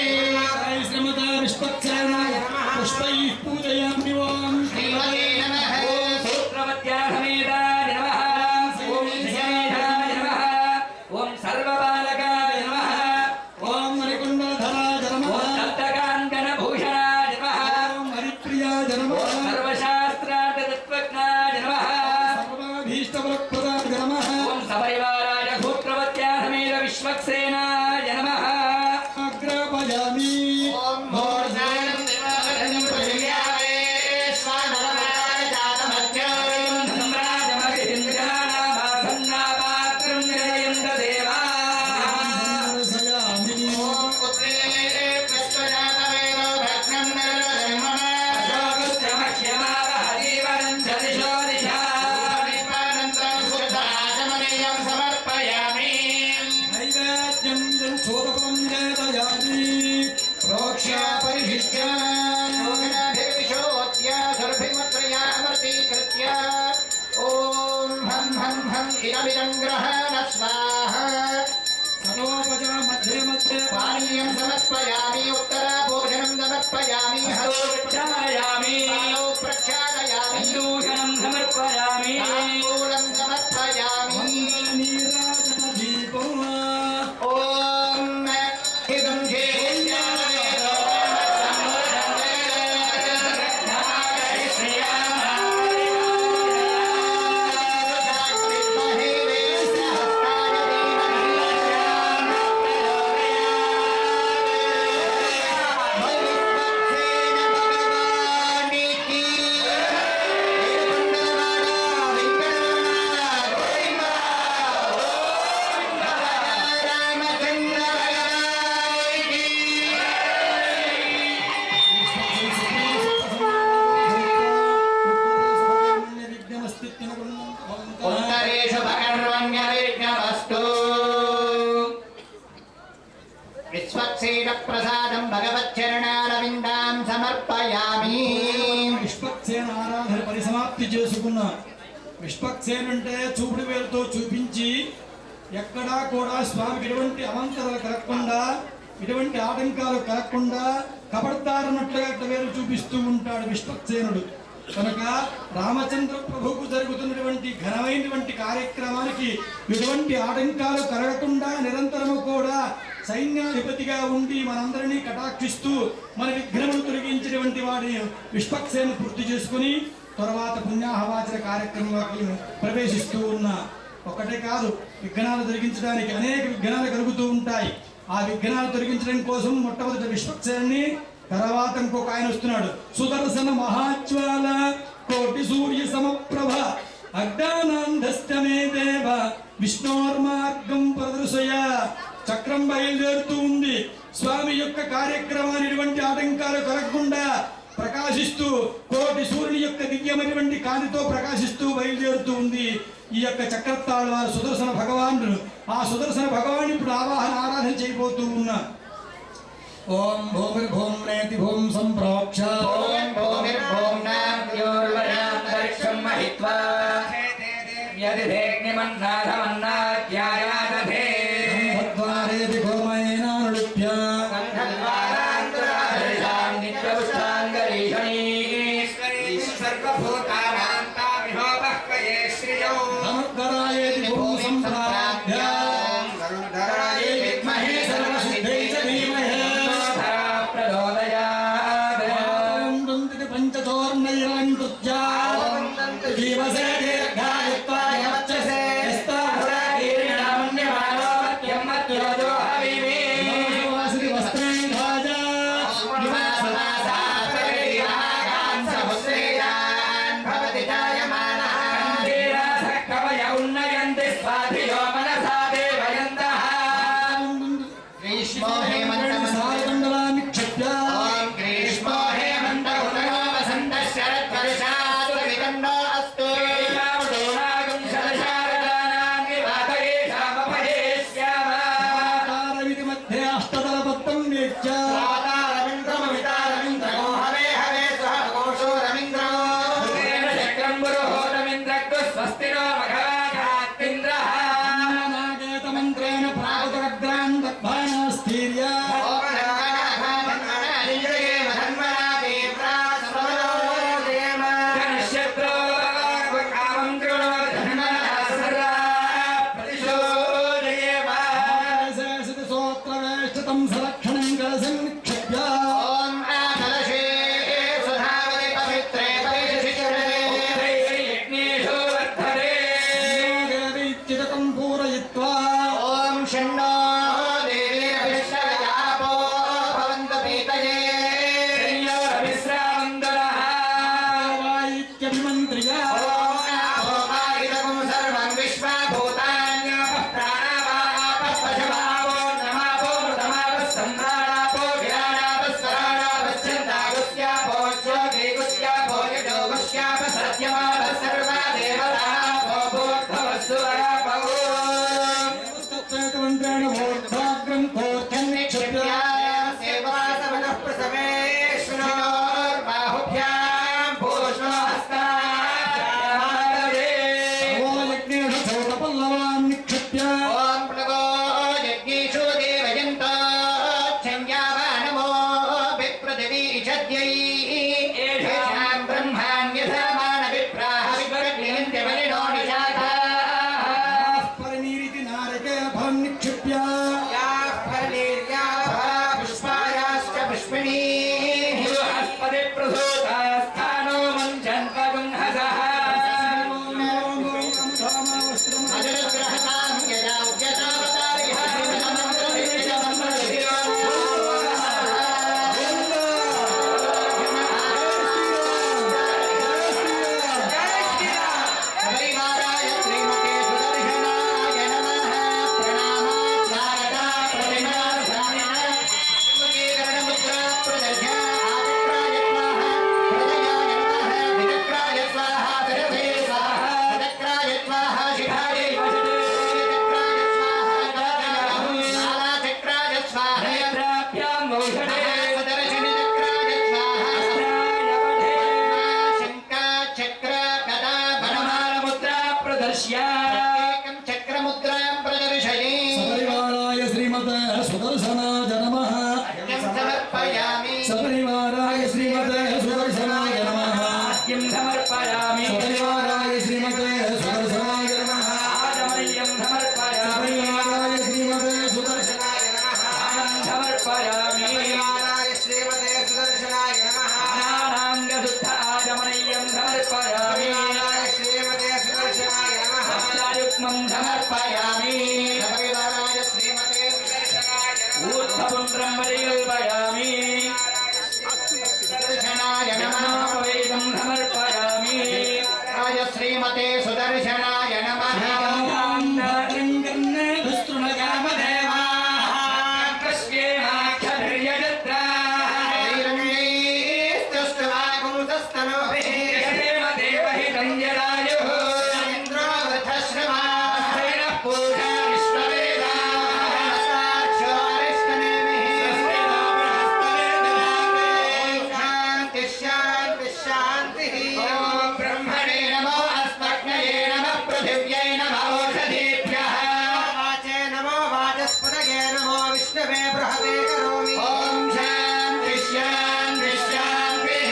శ్రీమతే విశ్వక్సేనాయ పుష్పైః పూజయామి ఓం శ్రీమతే నమః సూత్రవత్యాసమేతాయ నమః ఓం శ్రీమేధాయ నమః ఓం సర్వపాలకాయ నమః ఓం మణికుండలధరాయ ఓం నమః సప్తకాంకణభూషణాయ నమః ఓం హరిప్రియాయ ఓం నమః సర్వశాస్త్రార్థతత్వజ్ఞాయ నమః సర్వాభీష్టఫలప్రదాయ నమః ఓం సపరివారాయ సూత్రవత్యాసమేత విశ్వక్సేనాయ నమః అగ్రపయామి ఓం భోర్జానం దివాకరం పృథివ్యావే స్వానరమాయ జాతమధ్యం ధర్మరాజమహింద్రానామాసన్నాపాత్రం నిరయంత దేవా దర్శయామి ఓం పుత్రే ప్రశ్వజాతవేదో భగ్నం నరజన్మన అశోకస్యమక్ష్యమావహజీవనం చ దిశో దిశా దీపానంతరం సుఖదాచమనీయం సమర్పయామి నైవేద్యం చోదకం చేతయామి ప్రోక్ష్య పరిశిష్య శోకనాభిర్విశోద్య సురభిమత్రయామర్తీకృత్య ఓం హం హం హం ఇదమిదం గ్రహణ స్వాహ సర్వోపజ మధ్య మధ్య పానీయం సమర్పయామి ఉత్తరాభోజనం సమర్పయామి ప్రక్షాళయామి హలో ప్రక్షాళయామి దూషణం సమర్పయామి తాంబూలం సమర్పయామి నీరాజన దీపం ఓం ఇదం ప్రసాదం భగవచ్చరణారవిందాం సమర్పయామి. విశ్వక్సేన ఆరాధన పరిసమాప్తి చేసుకున్న విశ్వక్సేన అంటే చూపుడు వేలుతో చూపించి ఎక్కడా కూడా స్వామికి ఎటువంటి అవంతరాలు కలగకుండా ఎటువంటి ఆటంకాలు కలగకుండా కబడతారన్నట్లుగా వేలు చూపిస్తూ ఉంటాడు విశ్వక్సేనుడు. కనుక రామచంద్ర ప్రభువుకు జరుగుతున్నటువంటి ఘనమైనటువంటి కార్యక్రమానికి ఎటువంటి ఆటంకాలు కలగకుండా నిరంతరము కూడా సైన్యాధిపతిగా ఉండి మనందరినీ కటాక్షిస్తూ మన విఘ్నములు తొలగించినటువంటి వాడిని విశ్వక్సేను పూర్తి చేసుకుని తర్వాత పుణ్యాహవాచన కార్యక్రమంలోకి ప్రవేశిస్తూ ఉన్నా. ఒకటే కాదు, విఘ్నాలు తొలగించడానికి అనేక విఘ్నాలు కలుగుతూ ఉంటాయి. ఆ విఘ్నాలు తొలగించడం కోసం మొట్టమొదటి విశ్వక్సేనుని, తర్వాత ఇంకొక ఆయన వస్తున్నాడు. సుదర్శన మహాజ్వాల కోటి సూర్య సమప్రభ అజ్ఞానాంధస్తమే దేవ విష్ణోర్మార్గం ప్రదర్శయ. చక్రం బయలుదేరుతూ ఉంది. స్వామి యొక్క కార్యక్రమాన్ని ఎటువంటి ఆటంకాలు కలగకుండా ప్రకాశిస్తూ కోటి సూర్యుని యొక్క దివ్యమైనటువంటి కాంతితో ప్రకాశిస్తూ బయలుదేరుతూ ఉంది ఈ యొక్క చక్రతాళ వారు సుదర్శన భగవానుడు. ఆ సుదర్శన భగవాన్ ఇప్పుడు ఆరాధన చేయబోతూ ఉన్నా. ఓం భూమిర్భూం నేతి భూం సంప్రోక్ష ఓం భూమిర్భూం నాద్యోర్వరాంతరిక్షం మహిత్వా యదిదేగ్నిమన్నాధమన్నాధ్యాయాదధే భద్వారేతి గోమయేనానులుప్య గంధద్వారాంతురాధరిషాం నిత్యపుష్టాంగరీషణీ సర్వభూతానాం తామిహోపహ్వయే శ్రియౌ నమఃకరాయేతి భూం సంప్రాప్య గరుడధరాయ విద్మహే సర్వసిద్ధై చ ధీమహి ప్రచోదయాత్. ఓం దంతికి పంచచోర్ణైరంతుజ్జా జీవసే దీర్ఘాయుత్వాయ వచ్చసే స్తోత్ర కీర్ణమన్యమానో మధ్యం మధ్యోజో హవిమే एकं चक्रमुद्रां प्रदर्शये सपरिवाराय श्रीमते सुदर्शनाय नमः समर्पयामि सपरिवाराय श्रीमते सुदर्शनाय नमः समर्पयामि सपरिवाराय श्रीमते सुदर्शनाय नमः आचमनीयं समर्पयामि सपरिवाराय श्रीमते सुदर्शनाय नमः समर्पयामि सपरिवाराय श्रीमते सुदर्शनाय नमः ज्ञानाङ्गशुद्ध आचमनीयं समर्पयामि सपरिवाराय श्रीमते सुदर्शनाय नमः वस्त्रयुग्मं समर्पयामि सपरिवाराय श्रीमते सुदर्शनाय नमः ऊर्ध्वपुण्ड्रं परिकल्पयामि सुदर्शनाय नमः वेदं समर्पयामि राज श्रीमते सुदर्शनाय नमः ब्रह्मणे नमो अस्मभ्ये नमः पृथिव्यै नमः औषधेभ्यः वाचे नमो वाचस्पतये नमो विष्णवे बृहते करोमि ॐ शान्ति शान्ति शान्तिः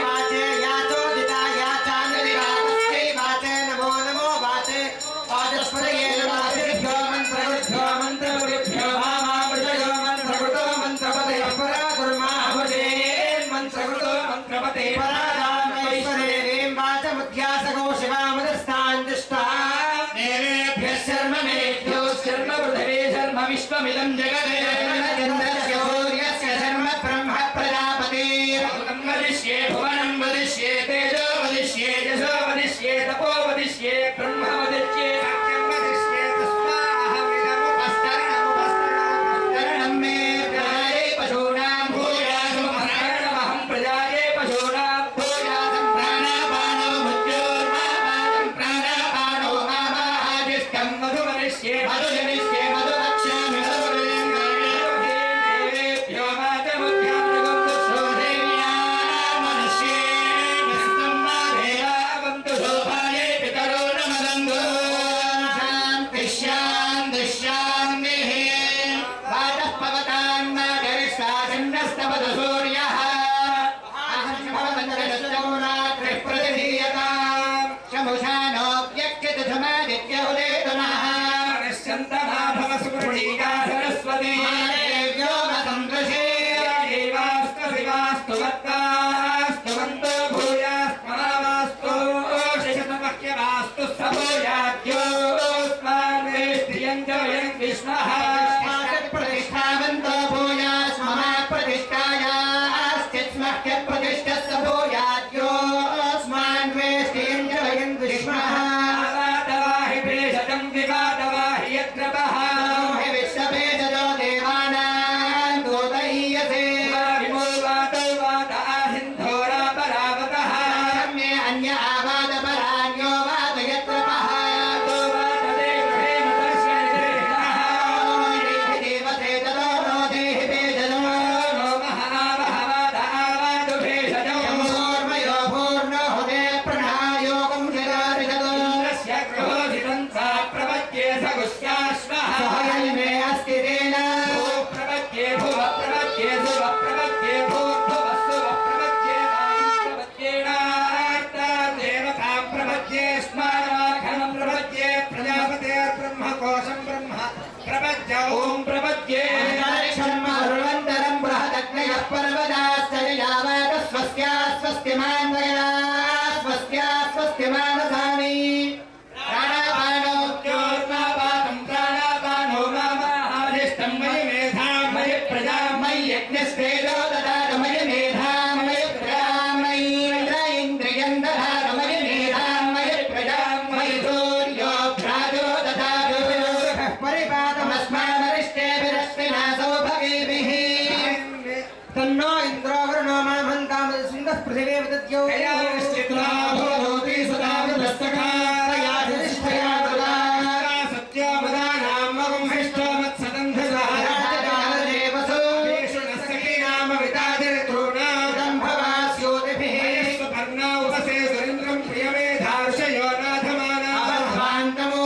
वाचे याचोदिता याचान्यदिवातस्यै वाचे नमो नमो वाचे वाचस्पतये नमः सिद्धो मन्त्रगुरुभ्यो मन्त्रगुरुभ्यो मामावृषयो मन्त्रकृतो मन्त्रपते पराकुर्मा अभुजेन् मन्त्रकृतो मन्त्रपते परादामैश्वरेणीं वाचमुध्यासगो शिवामुदस्तान् दुष्टान् देवेभ्यः शर्ममेभ्यो शर्म पृथिवी शर्म विश्वमिदं जगते चन्द्रस्य सूर्यस्य शर्म ब्रह्म प्रजापतिः भुवनं वदिष्ये भुवनं वदिष्ये तेजो वदिष्ये यशो वदिष्ये तपो वदिष्ये ब्रह्म वदिष्ये सत्यं वदिष्ये तस्माहमिदमुपस्तरणमुपस्तरणं मे प्रजाये पशूनां भूयासमहं प्रजाये पशूनां भूयासं प्राणापानो मृत्योर्मापानं प्राणापानो मामाहादिष्टं मधु वदिष्ये मधुजनिष्ये मधुवक्ष्यामि देवेभ्यो मातमुख्यामृगं मनुष्ये विष्णुं माधेया वन्तु शोभाये पितरो नमदन्तु शान्ति शान्ति शान्तिः वातः पवतां नागरिष्टाचन्नस्तपतु सूर्यः अहं भवन्तश्चौरात्रिः प्रतिधीयताम् शमुशानोऽप्यक्षितधमादित्य उदेतुनः निश्चन्तमा भव सुकृणीका सरस्वती देव्यो मतन्दृशे देवास्तु शिवास्तु वत्तास्तु वन्तो भूयास्मनावास्तु शिशतमह्यवास्तु सभूयाद्योऽस्मान् वेष्ट्रियं च वयं विष्णः प्रतिष्ठावन्तो भूयास्मः प्रतिष्ठायाश्चित्स्मह्य प्रतिष्ठस्य भूयाद्योऽस्मान् वेष्टियं च वयं विष्मः विवादवाहि भेषजं विवादवाहि यत्रपः हि विश्वभेदजो देवानां दूतयीयसे विमो वातो वाता सिन्धोरा परावतः सम्ये अन्य आवादपरान्यो वादयत्रपः तो वातते प्रेम दर्शयितः देवते ततो नो देहि भेदजो नो महावहवादा आवादु भेषजं पूर्वयो पूर्णो हुदे प्रणायोगं शिरारिषतो इन्द्रस्य क्रोधितं सा प्रपद्ये सगुस्याश्वः सहयमे अस्ति तेन प्रपद्ये भुव प्रपद्ये सुव प्रपद्ये भूर्भुवस्सुव प्रपद्ये प्रपद्येनार्ता देवतां प्रपद्ये स्माराघनं प्रपद्ये प्रजापतेर्ब्रह्मकोशं ब्रह्म प्रपद्य ॐ प्रपद्ये शर्मरुवन्तरं बृहदग्नयः पर्वदाश्च यावत् स्वस्यास्वस्तिमान्वया स्वस्यास्वस्तिमानसानि प्राणापानो ज्योर्मापातं प्राणापानो मामाहारिष्टं मयि मेधां मयि प्रजां मयि यज्ञस्तेजो ददातमयि मेधां मयि प्रजां मयि इन्द्रियं ददातमयि मेधां मयि प्रजां मयि सूर्यो भ्राजो ददातु परिपातमस्मामरिष्टेभिरश्विना सौभगेभिः तन्नो इन्द्रो वरुणो मामन्तामद सिन्धः पृथिवे विदद्यो कयाश्चित्रा भवति सदा वृद्धस्तकाया अधिष्ठया दुला सत्यामदानां मगं हिष्टो मत्सदन्धसः राजदेवसु तेषु न सखीनाम वितादिर्तॄणां ब्रह्मवास्योतिभिः सुपर्णा उपसे सुरेन्द्रं प्रियमेधार्षयो नाथमाना अवध्वान्तमु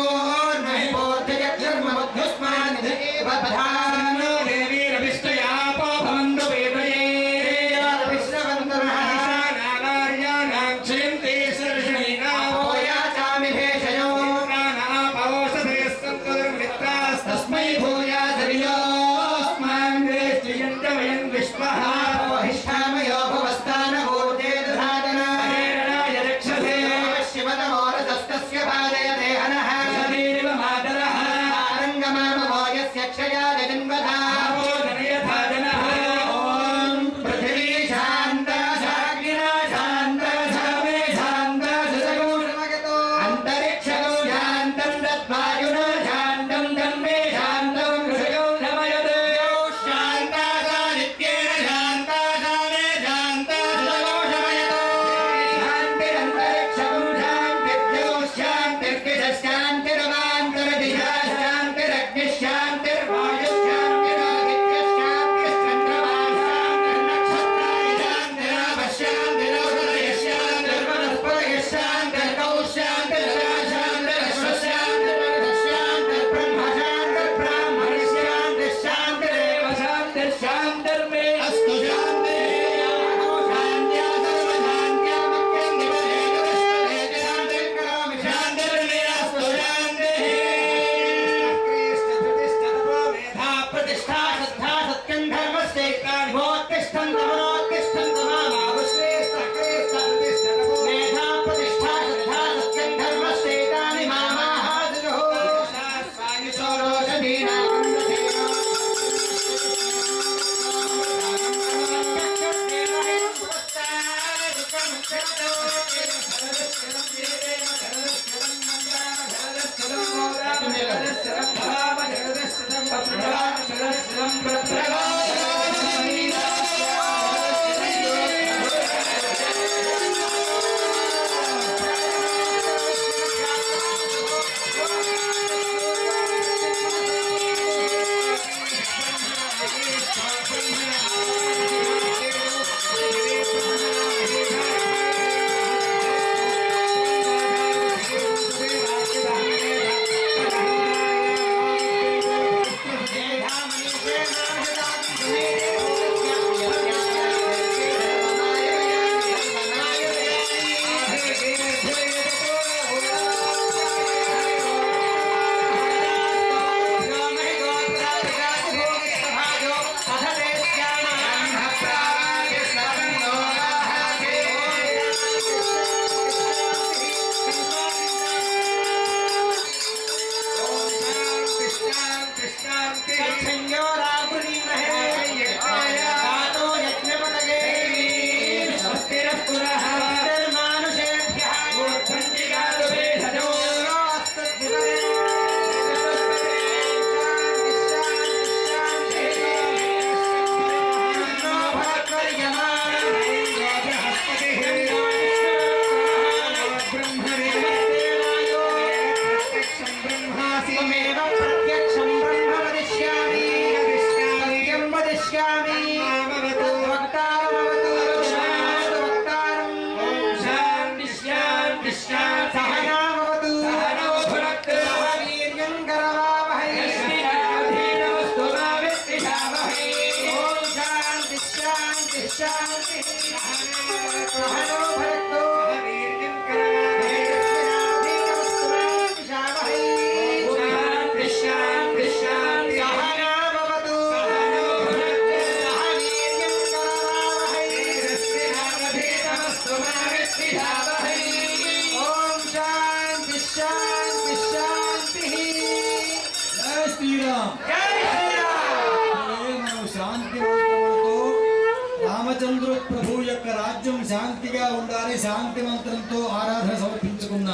రామచంద్ర ప్రభు యొక్క రాజ్యం శాంతిగా ఉండాలి, శాంతి మంత్రంతో ఆరాధన సమర్పించుకున్న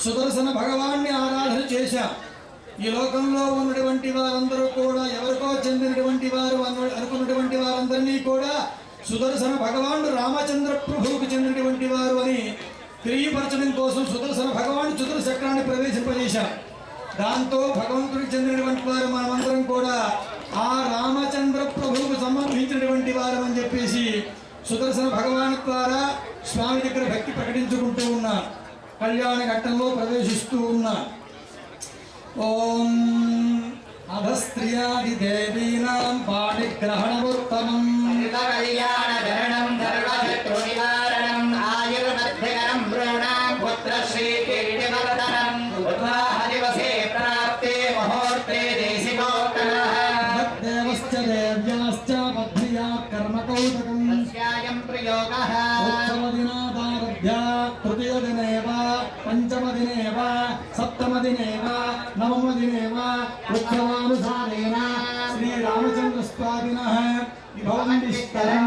సుదర్శన భగవాన్ని ఆరాధన చేశాం. ఈ లోకంలో ఉన్నటువంటి వారందరూ కూడా ఎవరికో చెందినటువంటి వారు అనుకున్నటువంటి వారందరినీ కూడా సుదర్శన భగవానుడు రామచంద్ర ప్రభువుకు చెందినటువంటి వారు అని తెలియపరచడం కోసం సుదర్శన భగవానుడు సుదర్శన చక్రాన్ని ప్రవేశింపజేశాం. దాంతో భగవంతుడికి చెందినటువంటి వారు మనమందరం కూడా ఆ రామచంద్ర ప్రభువుకు సంబంధించినటువంటి వారు అని చెప్పేసి సుదర్శన భగవాను ద్వారా స్వామి దగ్గర భక్తి ప్రకటించుకుంటూ ఉన్నా, కళ్యాణ ఘట్టంలో ప్రవేశిస్తూ ఉన్నా. ఓం అధస్త్రియాది దేవీనాం పాణిగ్రహణముత్తమం కళ్యాణధరణం ధర్మశత్రు నివారణం ఆయుర్మధ్యకరం వృణాం పుత్రశ్రీ కీర్తివర్ధనం ఉద్వాహదివసే ప్రాప్తే ముహూర్తే దేశికోత్తమః దేవశ్చ దేవ్యాశ్చ పద్భ్రియా కర్మకౌతకం తస్యాయం ప్రయోగః ఉత్సవదినాదారభ్య తృతీయదినే వా పంచమదినే వా సప్తమదినే వా నవమదినే వా ఉత్సవానుసారేణ శ్రీరామచంద్రస్వామినః విభవంతిస్తరం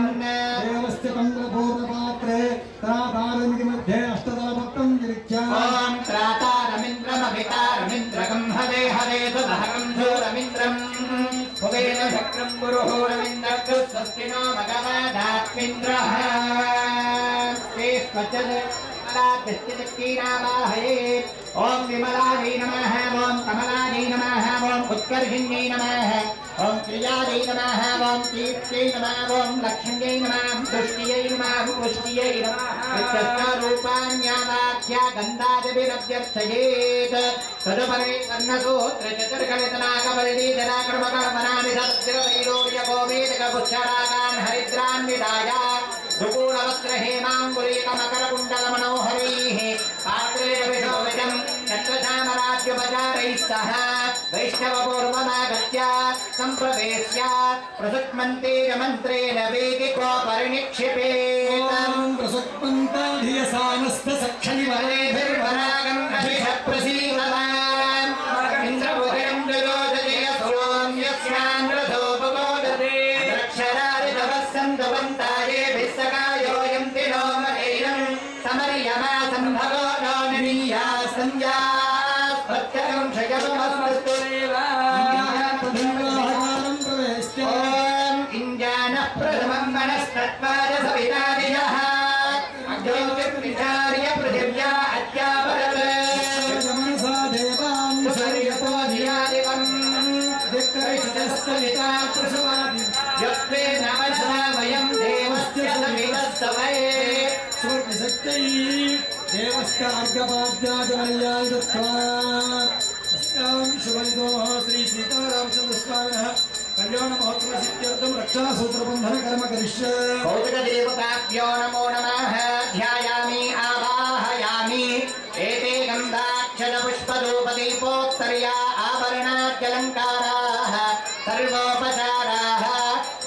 దేవస్య పంద్రపూర్ణపాత్రే తాతారమితి మధ్యే అష్టదళభక్తం విరిచ్య ఓం త్రాతారమింద్రమభితారమింద్రకం హవే హవే తదహరం ధూరమింద్రం భువేన చక్రం గురుహోరమింద్రకృ స్వస్తినో భగవదాత్మింద్రః తే స్వచద కళాదృష్టిదక్కీనామాహయే. ఓం విమలాయై నమః, ఓం కమలాయై నమః, ఓం ఉత్కర్షిణ్యై నమః, ఓం ప్రియాయై నమః, ఓం కీర్త్యై నమః, ఓం లక్ష్మ్యై నమః, దుష్ట్యై నమః, పుష్ట్యై నమః. రూపాణ్యావాఖ్యా గంధాదిభిరభ్యర్థయేత్ తదుపరి వర్ణసూత్రచతుర్కలితనాకవల్లీధరాక్రమకర్మణాని సత్యవైడూర్యగోమేతకపుచ్చరాగాన్ హరిద్రాన్ విదాయ దుకూలవస్త్రహేమాంగులీకమకరకుండలమనోహరైః పాత్రే విశోభితం ఛత్రసామరాజ్యోపచారైः సహ వైష్ణవపూర్వమాగత్య సంప్రవేశ్య ప్రసక్మంతేన వేదికో పరినిక్షిపేత్. ప్రసక్మంతాధియసానస్తసక్షణివరేభిర్వరాగం ప్రసీదవాన్ ఇంద్రపుత్రం దురోదయ సోమ్యస్యాన్రథోపమోదతే అక్షరారితవస్సంతవంతాయే భిస్సకాయోయం తినోమరైరం సమర్యమా సంభవో నో నినీయా సంధ్యా ప్రత్యగం शयनमस्तु तदेवाहकारं प्रवेश्य ॐ इञ्जानः प्रथमं मनस्तत्त्वाय सवितादिनः अग्निर्विचार्य पृथिव्या अद्यापरत् मनसा देवां सर्यतो धियादिवम् दिक्करिष्टस्तविता प्रसवादि यत्ते नमसा वयं देवस्य सवितस्तवये स्वर्गशक्त्यै देवस्कार्गपाद्याजमल्याय दत्त्वा अस्यां शुभयुतो श्री सीतारामचन्द्रस्वामिनः कल्याणमहोत्सवसिद्ध्यर्थं रक्षासूत्रबन्धनकर्म करिष्ये भौतिकदेवताभ्यो नमो नमः ध्यायामि आवाहयामि एते गन्धाक्षरपुष्पधूपदीपोत्तर्या आभरणाद्यलङ्काराः सर्वोपचाराः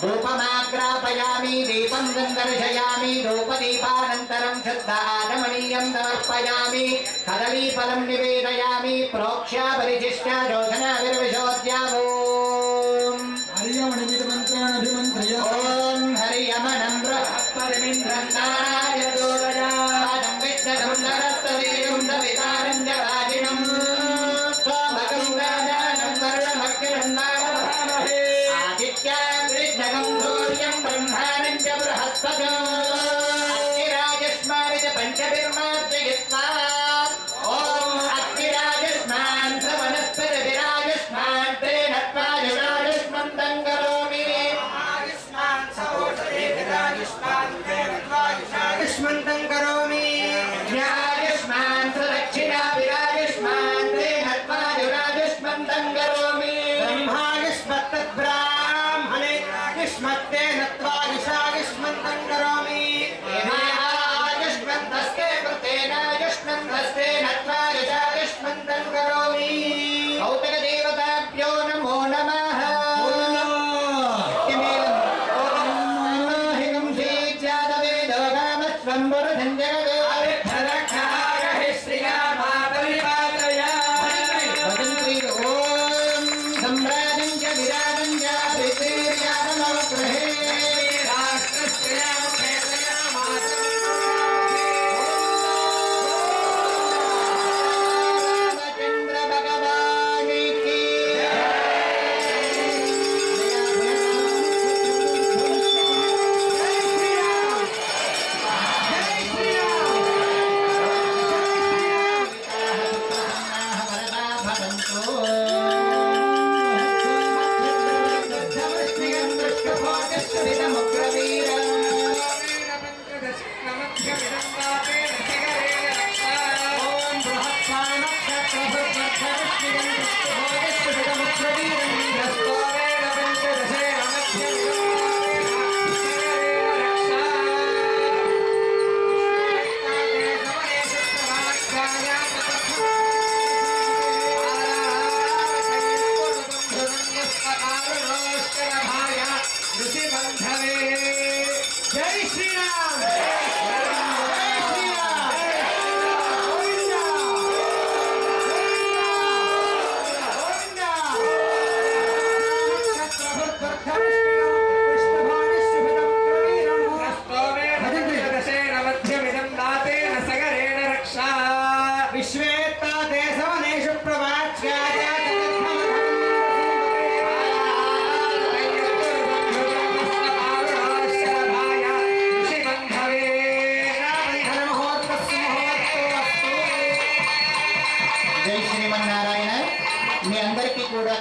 धूपमाग्रापयामि दीपं दर्शयामि धूपदीपानन्तरं शुद्धाचमनीयं समर्पयामि कदलीफलं निवेदयामि प्रोक्ष्य परिशिष्य जोषणाविर्विशोद्यावो हरियमणिमितमन्त्राणभिमन्त्र्य ॐ हरियमनं बृहत्परमिन्द्रं नारायणोदयादं विष्णुं नरस्तवीरं दवितारं जराजिनं त्वमगं राजानं वर्णमग्रं नारभामहे आदित्यां कृष्णगं सूर्यं ब्रह्माणं च बृहस्पतिं अग्निराजस्मान् च पञ्चभिर्मार्जयित्वा ॐ अग्निराजस्मान् स वनस्पतिभिराजस्मान् तेन त्वाजुराजस्मन्तं करोमि आयुष्मन्तं करोमि ज्ञायुष्मान् स दक्षिणाभिरायुष्मान् तेन त्वाजुराजुष्मन्तं करोमि ब्रह्मायुष्मत्तद्ब्राह्मणे युष्मत्तेन त्वायुषायुष्मन्तं करोमि आयुष्मन्तस्ते कृतेन युष्मन्तस्तेन त्वायुषायुष्मन्तं करोमि भौतिकदेवताभ्यो नमो नमः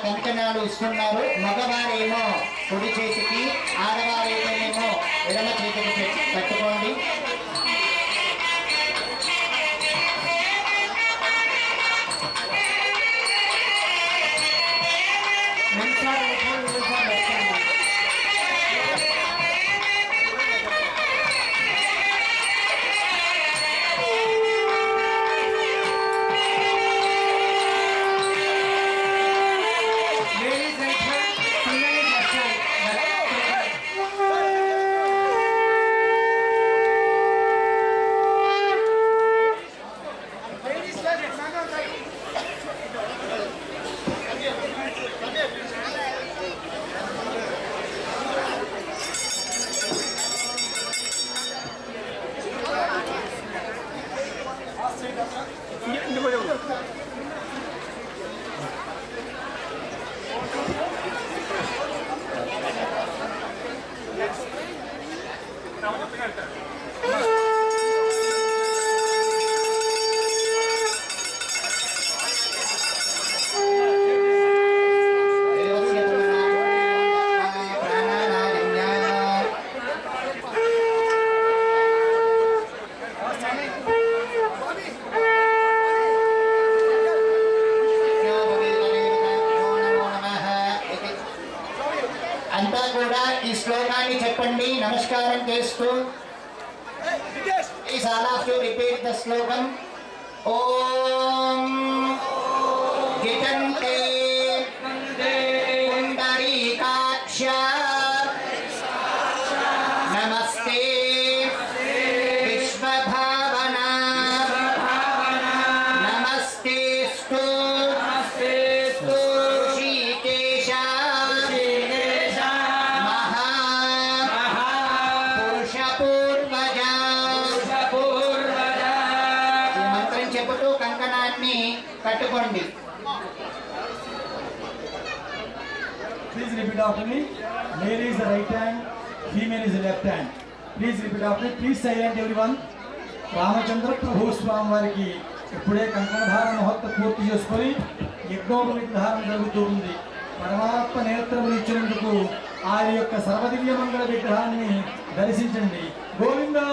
కంకణాలు ఇస్తున్నారు. మగవారేమో కుడి చేతికి, ఆడవారేమో ఎడమ చేతికి కట్టుకోండి. అంతా కూడా ఈ శ్లోకాన్ని చెప్పండి నమస్కారం చేస్తూ. Please all of you repeat the slogan. Om Jitante Pundarikaksha Namaste Vishwabhavana Namaste Stu Rishikesha Purusha Purvaja. ఈ మంత్రం చెబుతూ కంకణాన్ని కట్టుకోండి. Please repeat after me. Male is the right hand, female is the left hand. Please repeat after me. Please silent everyone. Ramachandra ప్రభు స్వామి వారికి ఇప్పుడే కంకణధార మహోత్సవం పూర్తి చేసుకొని యజ్ఞోపవీత ధారణ జరుగుతూ ఉంది. పరమాత్మ నేత్రములు ఇచ్చినందుకు ఆ యొక్క సర్వదివ్య మంగళ విగ్రహాన్ని దర్శించండి. గోవిందా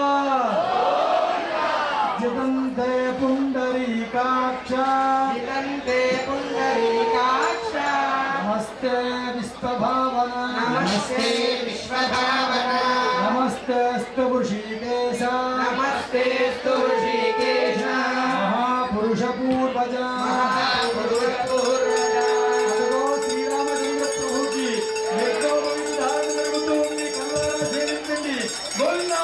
జితంతే పుండరీకాక్ష నమస్తే విశ్వభావన నమస్తే విశ్వభావన నమస్తే స్తృషికేశ మహాపురుష పూర్వజ. అదిగో శ్రీరామచంద్ర ప్రభుకి యజ్ఞోపవీత ధారణ జరుగుతూ ఉంది. కళ్ళారా సేవించండి. గోవిందా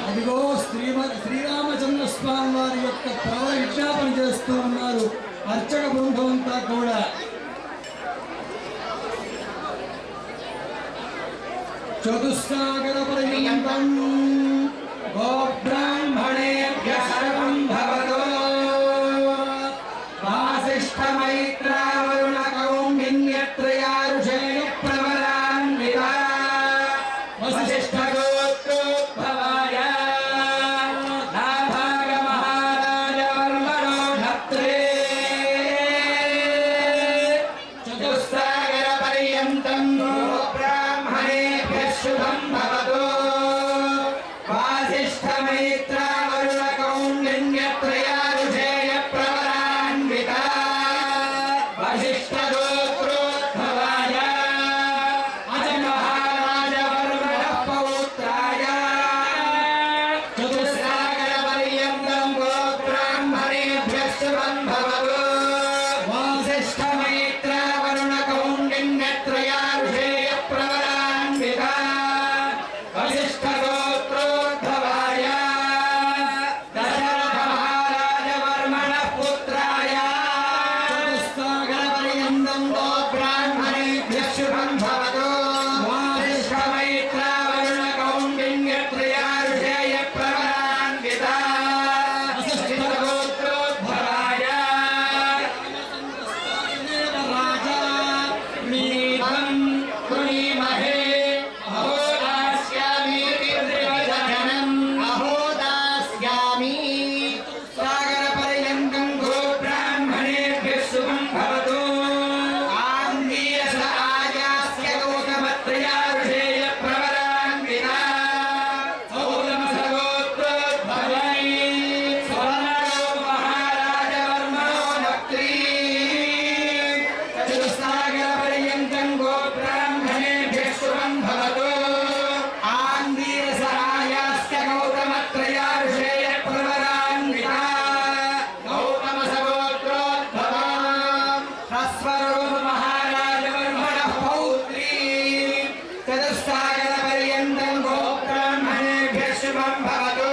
అదిగో శ్రీరామచంద్ర స్వామి వారి యొక్క ప్రవర విజ్ఞాపన చేస్తూ ఉన్నారు అర్చక బృందం అంతా కూడా. చతుస్సాగర పర్యంతం గోబ్రాహ్మణేభ్యః సర్వం భవతో వాసిష్ఠమైత్రావరుణ కౌండిన్యత్రయారుషేణ ప్రవరాన్వితా వసిష్ఠగోత్రోద్భవాయ నాభాగ మహారాజ వర్మణో ధత్రే చతుస్సాగర పర్యంతం గోబ్రాహ్మణేభ్యః శుభం భవతో వాసిష్ఠమైత్రావరుణ కౌండిన్యత్రయారుషేణ ప్రవరాన్వితా వసిష్ఠగోత్రోద్భవాయ అజ మహారాజ వర్మణః పౌత్రాయ చతుస్సాగర పర్యంతం గోబ్రాహ్మణేభ్యః శుభం భవతో వాసిష్ఠమైత్రావరుణ కౌండిన్యత్రయారుషేణ ప్రవరాన్వితా వసిష్ఠగోత్రోద్భవాయ దశరథ మహారాజ వర్మణః పుత్రాయ చతుస్సాగర పర్యంతం గోబ్రాహ్మణేభ్యః శుభం భవతో వాసిష్ఠమైత్రావరుణ కౌండిన్యత్రయారుషేణ ప్రవరాన్వితా వసిష్ఠగోత్రోద్భవాయ రాజా నీవం పునీమహే అహోదాస్యామీతి త్రివచనం అహోదాస్యామి సాగర పర్యంతం గోబ్రాహ్మణేభ్యః శుభం భవతు ఆంధ్రీయస ఆయాస్య గౌతమత్రయారుషేయ ప్రవరాన్వితా సౌరమసగోత్రోద్భవై స్వర్ణో మహారాజ వర్మణో భక్త్రీ చతుస్సాగర పర్యంతం గోబ్రాహ్మణేభ్యః శుభం భవతు ఆంధ్రీయస ఆయాస్య గౌతమత్రయారుషేయ ప్రవరాన్వితా గౌతమసగోత్రోద్భవా హ్రస్వరో మహారాజ వర్మణః పౌత్రీ చతుస్సాగర పర్యంతం గోబ్రాహ్మణేభ్యః శుభం భవతు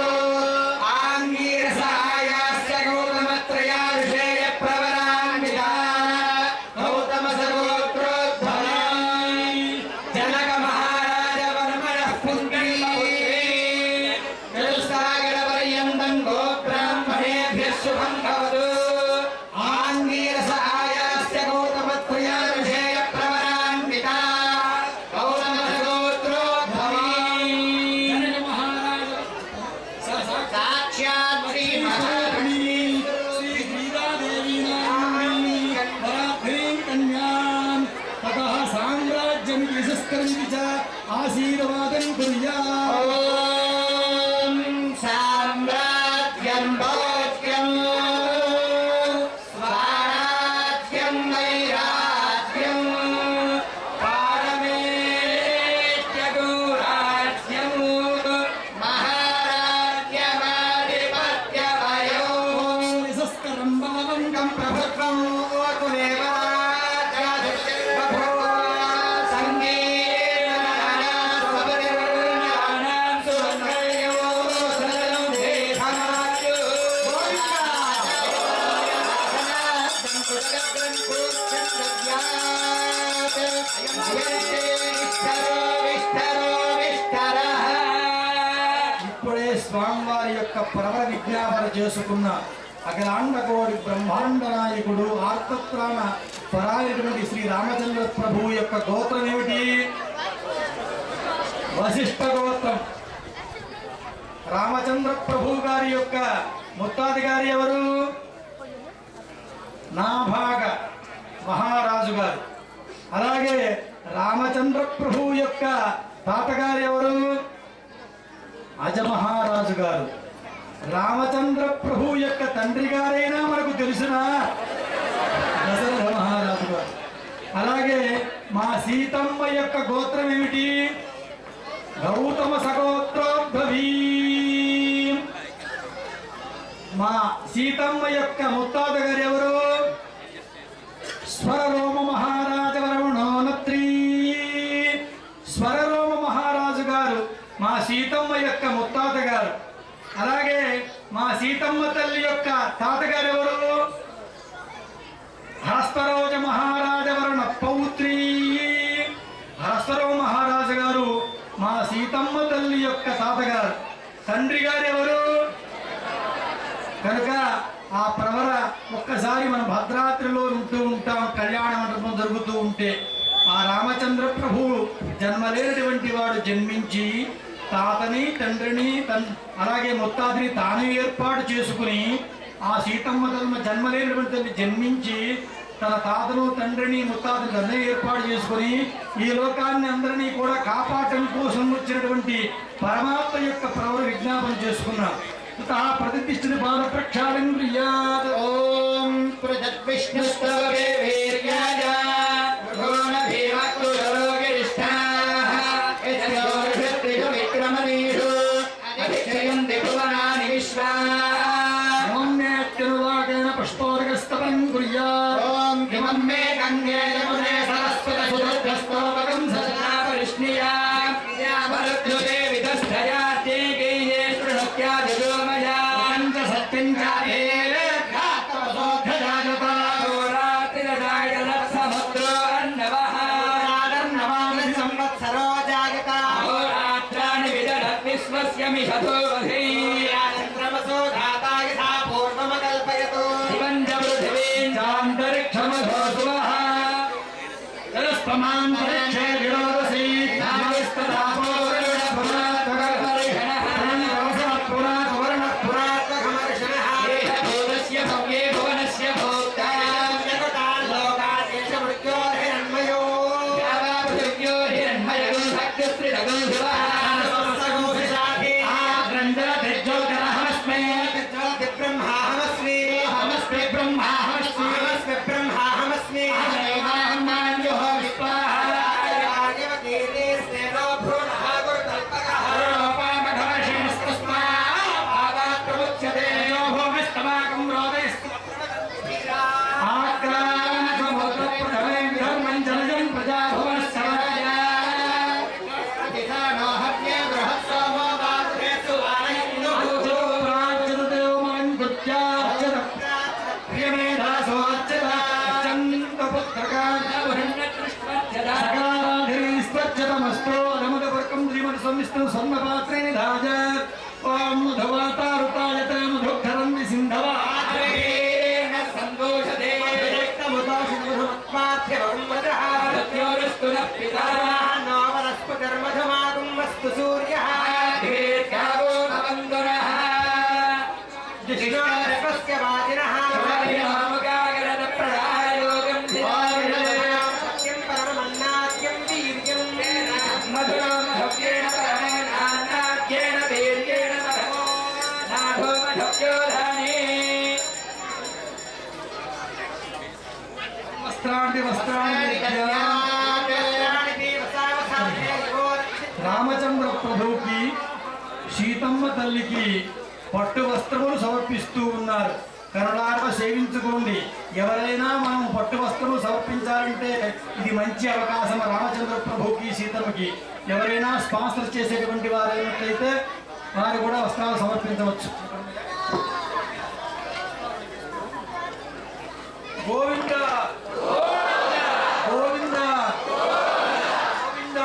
కుర్యాత్. ఓం సామ్రాజ్యం భోజ్యం స్వరాజ్యం వైరాజ్యం పారమేష్యగురాజ్యం మహారాజ్యమాధిపత్యవయో నిశస్కరం బలవంతం ప్రభుత్వం కులేవ ఇప్పుడే స్వామివారి యొక్క ప్రవర విజ్ఞాపన చేసుకున్న అఖిలాండ కోటి బ్రహ్మాండ నాయకుడు ఆర్తత్రాణ పరాయటువంటి శ్రీ రామచంద్ర ప్రభు యొక్క గోత్రం ఏమిటి? వశిష్ఠ గోత్రం. రామచంద్ర ప్రభు గారి యొక్క ముత్తాది గారి ఎవరు? నాభాగ మహారాజు గారు. అలాగే రామచంద్ర ప్రభు యొక్క తాతగారు ఎవరు? అజమహారాజు గారు. రామచంద్ర ప్రభు యొక్క తండ్రి గారైనా మనకు తెలిసిన దశరథ మహారాజు గారు. అలాగే మా సీతమ్మ యొక్క గోత్రం ఏమిటి? గౌతమ సగోత్రోద్భవీ. మా సీతమ్మ యొక్క ముత్తాత గారు ఎవరు? స్వరరోమ మహారాజ వరవణోనత్రి. స్వరరోమ మహారాజు గారు మా సీతమ్మ యొక్క ముత్తాత గారు. అలాగే మా సీతమ్మ తల్లి యొక్క తాతగారు ఎవరు? హస్తరోజ మహారాజ వరణ పౌత్రి. హస్తరోజ మహారాజు గారు మా సీతమ్మ తల్లి యొక్క తాతగారు. తండ్రి గారు ఎవరు? కనుక ఆ ప్రవర ఒక్కసారి మనం భద్రాద్రిలో ఉంటూ ఉంటాం, కళ్యాణ మండపం జరుగుతూ ఉంటే ఆ రామచంద్ర ప్రభువు జన్మలేనటువంటి వాడు జన్మించి తాతని తండ్రిని అలాగే ముత్తాదిని తానే ఏర్పాటు చేసుకుని ఆ సీతమ్మ తల్లి జన్మలేనటువంటి జన్మించి తన తాతను తండ్రిని ముత్తాదిని తనే ఏర్పాటు చేసుకుని ఈ లోకాన్ని అందరినీ కూడా కాపాడటం కోసం వచ్చినటువంటి పరమాత్మ యొక్క ప్రవర విజ్ఞాపన చేసుకున్నాం. ప్రతిష్ఠిత పాద ప్రక్షాళన క్రియాత్. ఓం ప్రజద్విష్ణుస్తవే వీర్యాయ భగోన భీమక్కురోగిరిష్టాః యస్యోర్షత్రిషు విక్రమణీషు అధిక్షయంతి భువనాని విశ్వాః. ఓం నేత్యుర్వాకేన పుష్పోదకస్తవం కుర్యాత్. ఓం హిమం మే గంగే యమునే సరస్వతి సురభ్యస్తోపకం సదా పరిష్ణియా మరుద్యుతే విదస్థయా తే గేయే శృణుత్యాదిజో మయా పంచ సత్యం సముద్రో అన్నవః సంవత్సరో జాయత అహోరాత్రాణి విదధత్ విశ్వస్య మిషతో వధై చంద్రమసో ధాతాయ సా పూర్వమకల్పయతు. శివం చ పృథివీం చాంతరిక్షమధో సువః తరస్పమాంతరిక్షే విరోధసి నావిస్తదాపో వరుణ పురాతకర్షణః పురాత వర్ణ పురాత్మకమర్షణః ఏష భూతస్య భవ్యే భువనస్య భోక్తా లోకాదేశమృత్యోర్హిరణ్మయో యావా పృథివ్యో హిరణ్మయగో భక్తస్త్రిరగో శివః గ్రంథరజ్యోతిరహమస్మే బ్రహ్మాహమస్మి హమస్మే బ్రహ్మాహమస్మి హమస్మి బ్రహ్మాహమస్మి హరేవాహమాన్యో విశ్వాహ రాజవతీరే స్నేహో భ్రూణః గురుకల్పకః రూపమఠమశిస్తస్మాత్ముచ్యతే యో భూమిస్తమాకం రోదయస్తు ఆక్రామ సముద్రప్రథమే ధర్మం జనజం ప్రజాభువనస్సరాయ కిసానో హవ్యే బృహత్సోమో బాధురేసు వారయన్నుః ప్రాచ్యుదేవమలంకృత్యార్చత ప్రియమేధాసోర్చత సకారాధిరీస్పర్చతమస్తో నముదవర్కం శ్రీమత్స్వమిస్తు స్వర్ణపాత్రే నిధాజ ఓం మధువాతారుతాయత మధుక్షరం విసింధవ సంతోషదే మధుమత్మాధ్యమృతయోరస్తు పితా నో వనస్పతిర్మధుమాగం వస్తు సూర్యః దీర్ఘావో భవంతునః జిష్ణోరపస్య వాజినః హరినామకాగరద ప్రళాయోగం సత్యం పరమన్నాద్యం వీర్యం మధురో మధవ్యేన పరమే వస్త్రాంటి రామచంద్ర ప్రభువుకి సీతమ్మ తల్లికి పట్టు వస్త్రములు సమర్పిస్తూ ఉన్నారు. కరుణార్వ సేవించుకోండి. ఎవరైనా మనం పట్టు వస్త్రములు సమర్పించాలంటే ఇది మంచి అవకాశం. రామచంద్ర ప్రభువుకి సీతమ్మకి ఎవరైనా స్పాన్సర్ చేసేటువంటి వారు అయినట్లయితే వారు కూడా వస్త్రాలు సమర్పించవచ్చు. గోవింద గోవింద గోవింద.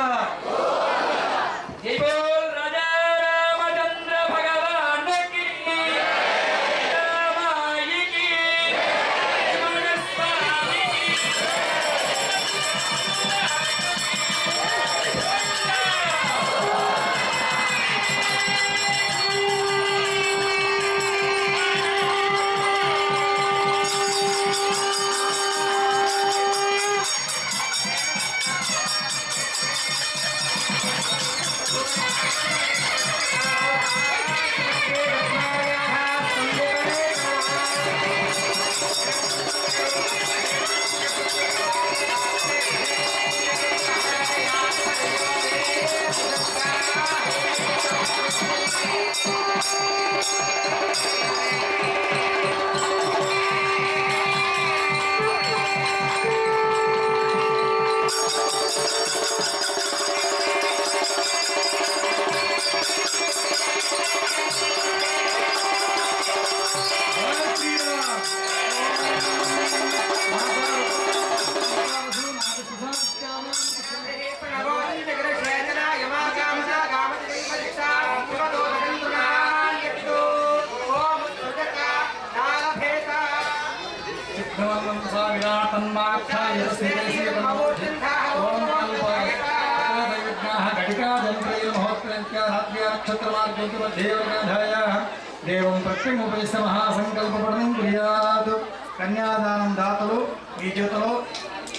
దేవం ప్రత్యముపేస్త మహాసంకల్పపడం క్రియాదు. కన్యాదానం దాతలు మీ చేతిలో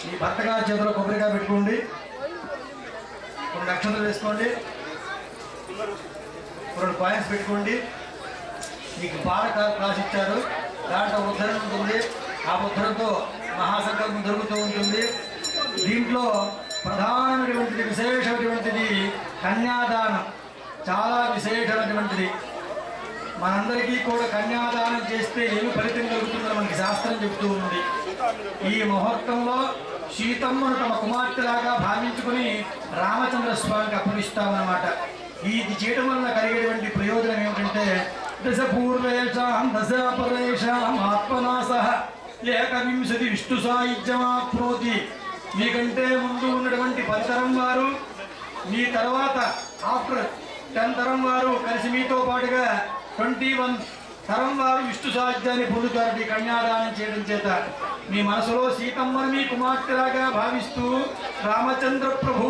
మీ భర్త గారి చేతిలో కొబ్బరిగా పెట్టుకోండి. కొన్ని నక్షత్రాలు వేసుకోండి. రెండు పాయింట్స్ పెట్టుకోండి. మీకు పాట రాసిచ్చారు, దాంట్లో ఉద్ధరణ ఉంటుంది. ఆ ఉద్ధరణతో మహాసంకల్పం జరుగుతూ ఉంటుంది. దీంట్లో ప్రధానమైనటువంటిది విశేషమైనటువంటిది కన్యాదానం. చాలా విశేషమైనటువంటిది. మనందరికీ కూడా కన్యాదానం చేస్తే ఏమి ఫలితం కలుగుతుందో మనకి శాస్త్రం చెబుతూ ఉంది. ఈ ముహూర్తంలో సీతమ్మను తమ కుమార్తెలాగా భావించుకుని రామచంద్ర స్వామికి అప్పగిస్తామన్నమాట. ఇది చేయడం వల్ల కలిగేటువంటి ప్రయోజనం ఏమిటంటే దశ పూర్వేషాం దశ పరేషాం ఆత్మనాశ ఏకవింశతి విష్ణు సాయుధ్యమాప్నోతి. మీకంటే ముందు ఉన్నటువంటి 10 తరం వారు, మీ తర్వాత ఆఫ్టర్ 10 తరం వారు కలిసి మీతో పాటుగా 21 తరం వారు విష్ణు సాహిత్యాన్ని పొందుతారు ఈ కన్యాదానం చేయడం చేత. మీ మనసులో సీతమ్మను మీ కుమార్తెలాగా భావిస్తూ రామచంద్ర ప్రభు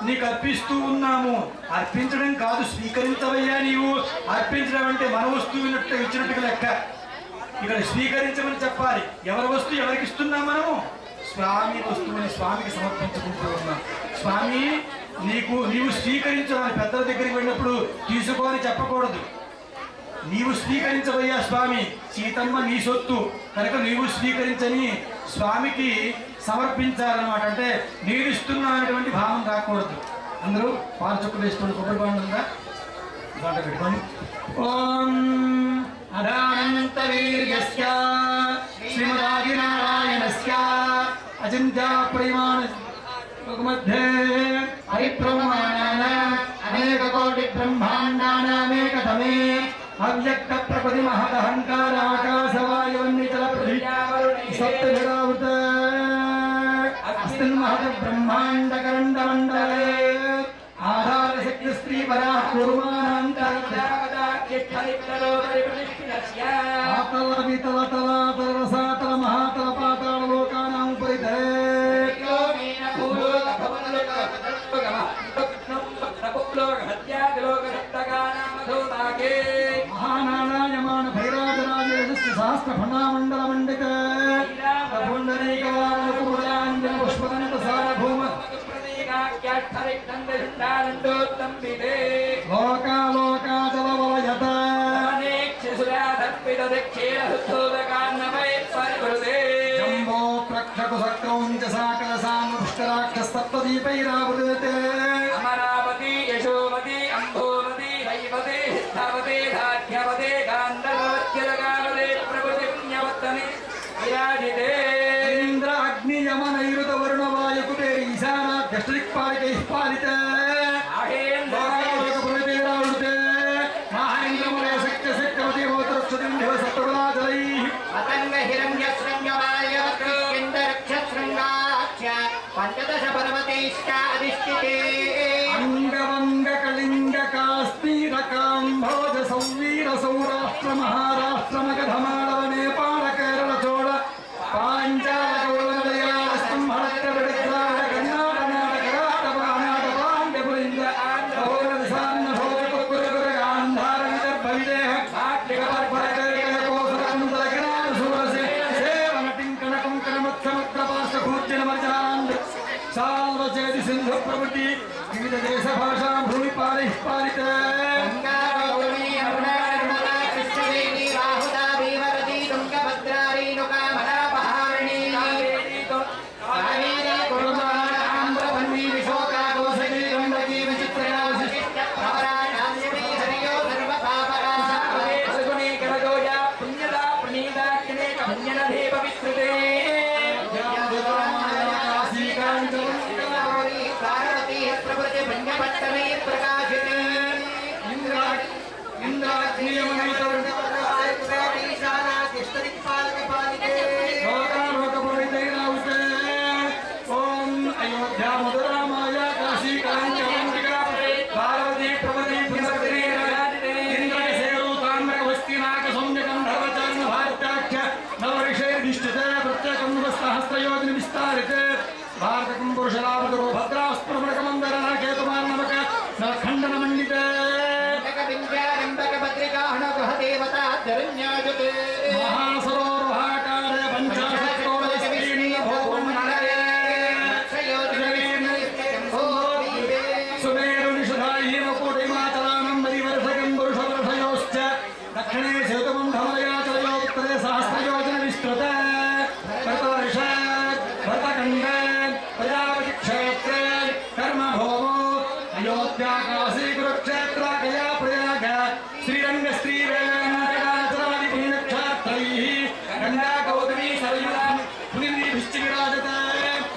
నీకు అర్పిస్తూ ఉన్నాము. అర్పించడం కాదు, స్వీకరించవయ్యా. నీవు అర్పించడం అంటే మన వస్తువు ఇచ్చినట్టుగా లెక్క. ఇక్కడ స్వీకరించమని చెప్పాలి. ఎవరి వస్తువు ఎవరికి ఇస్తున్నాం మనము? స్వామి వస్తువుని స్వామికి సమర్పించుకుంటూ ఉన్నాం. స్వామి నీవు స్వీకరించాలని పెద్దల దగ్గరికి వెళ్ళినప్పుడు తీసుకోని చెప్పకూడదు. నీవు స్వీకరించవయ్యా స్వామి, సీతమ్మ నీ సొత్తు కనుక నీవు స్వీకరించని స్వామికి సమర్పించాలన్నమాట. అంటే నేను ఇస్తున్నా అనేటువంటి భావం రాకూడదు. అందరూ పాలు చుక్కలు వేసుకోండి. కొబ్బరి బాండ్ ఉందా దాంట్లో పెట్టుకోండి. ఓం అదానంత వీర్యస్య శ్రీమదాదినారాయణస్య అచింత్య ప్రేమాణ మధ్యే హరిప్రమాణానాం అనేక కోటి బ్రహ్మాండానామేకతమే అవ్యక్త ప్రకృతి మహదహంకార ఆకాశవాయువన్నిచల సప్తజరావృత అస్మిన్ మహద బ్రహ్మాండ కరండ మండలే ఆధార శక్తి స్త్రీ పరా ఆతల వితల తలాతల రసాతల మహాతల పాతాళ లోకానాం పరిధే మహానారాయమాన భైరాజరాజేశస్య సహస్ర ఫణామండల మండిత పుండరీకవామకుములాంజన పుష్పదంత సారభూమ లోకాలోకాచల వలయత జంబో ప్రక్షకు సక్రౌంచ శ్రీరామృతే అమరావతి యశోమతి అంబోమతి హైమతి స్థావతి ధాత్యవతి గాంధర్వత్యలగావతి ప్రభుతి పుణ్యవత్తని విరాజితే ఇంద్ర అగ్ని యమ నైరుత వరుణ వాయుకుటే ఈశానాధ్యష్టిక్పాలికైః పాలితే లోకాలోకపురవీరావృతే మహేంద్రములయ శక్తి శక్తివతి భవతరక్షతిం దివ సప్తకులాచలైః పతంగ హిరణ్య శృంగమాల్యవృక్షశృంగాక్ష పంచదశ పర్వతైశ్చ అధిష్ఠితే అంగవంగ కళింగ కాశ్మీర కాంభోజ సౌవీర సౌరాష్ట్ర మహారాష్ట్ర మగధమాళవ నేపాళ కేరళ చోళ పాంచాల గౌళమలయాళ విడిద్రావిడ కర్ణాట నాటక రాటవానాట పాండ్యపులింగ బహుళ దిశాన్న భోజ కుక్కురుగుర గాంధార విదర్భ విదేహ నాట్లిక పర్భర కరికర కోసర కుందర కిరాణ సూరసి సేవన టింకణ కుంకణ మత్సముద్ర పాశ కూర్జన మర్జాండ్ సాల్వచేది సింధు ప్రభుతి వివిధ దేశ భాషా భూమి పాలైః పాలితే గంగాగౌరీ యమునా నిర్మలా కృష్ణవేణి రాహుదా భీమవతి తుంగభద్రారీ నుకామలాపహారిణి కావేరీ కుర్మాణ ఆంధ్రవన్నీ విశోకా కోసలీ గండకీ విచిత్రయా వశిష్ట ప్రవరాణాన్యమీ హరియో సర్వపాపరాశ అసుగుణే కరజోయ పుణ్యద ప్రణీదాకినే కమన్యనధే పవిత్రతే పార్వతీ ప్రభృతి పుణ్యపట్టణై ప్రకాశితే ఓం అయోధ్యా మధురా మాయా కాశీ కాంచీకా పార్వతీ ప్రవతి ఇంద్రసేరు తామ్రక వస్తి నాక సౌమ్యకం ధర్మచర్మ భారతాఖ్య నవరిషేర్ధిష్ఠితే ప్రత్యేకం సహస్రయోజన విస్తారితే భారతకం పురుషరామధురో భద్రాస్ప్రమణకమందర కేతుమార్నమక ఖండన మండితే మహాసరోరుహాకారే సుమేరు నిషధాహీమకూటైమాచలానం మరివర్షకం పురుషవర్షయోశ్చ దక్షిణే సేతుబంధమలయాచలయో ఉత్తరే సహస్రయోజన విస్తృత భరతవర్ష భరతఖండ ప్రజాపతి క్షేత్రే కర్మభూమో అయోధ్యా కాశీ కురుక్షేత్ర గయా ప్రయాగ శ్రీరంగ శ్రీవేంకటాచలాది పుణ్యక్షేత్రైః గంగా గౌతమీ సరయునా పునిర్భిశ్చ విరాజతే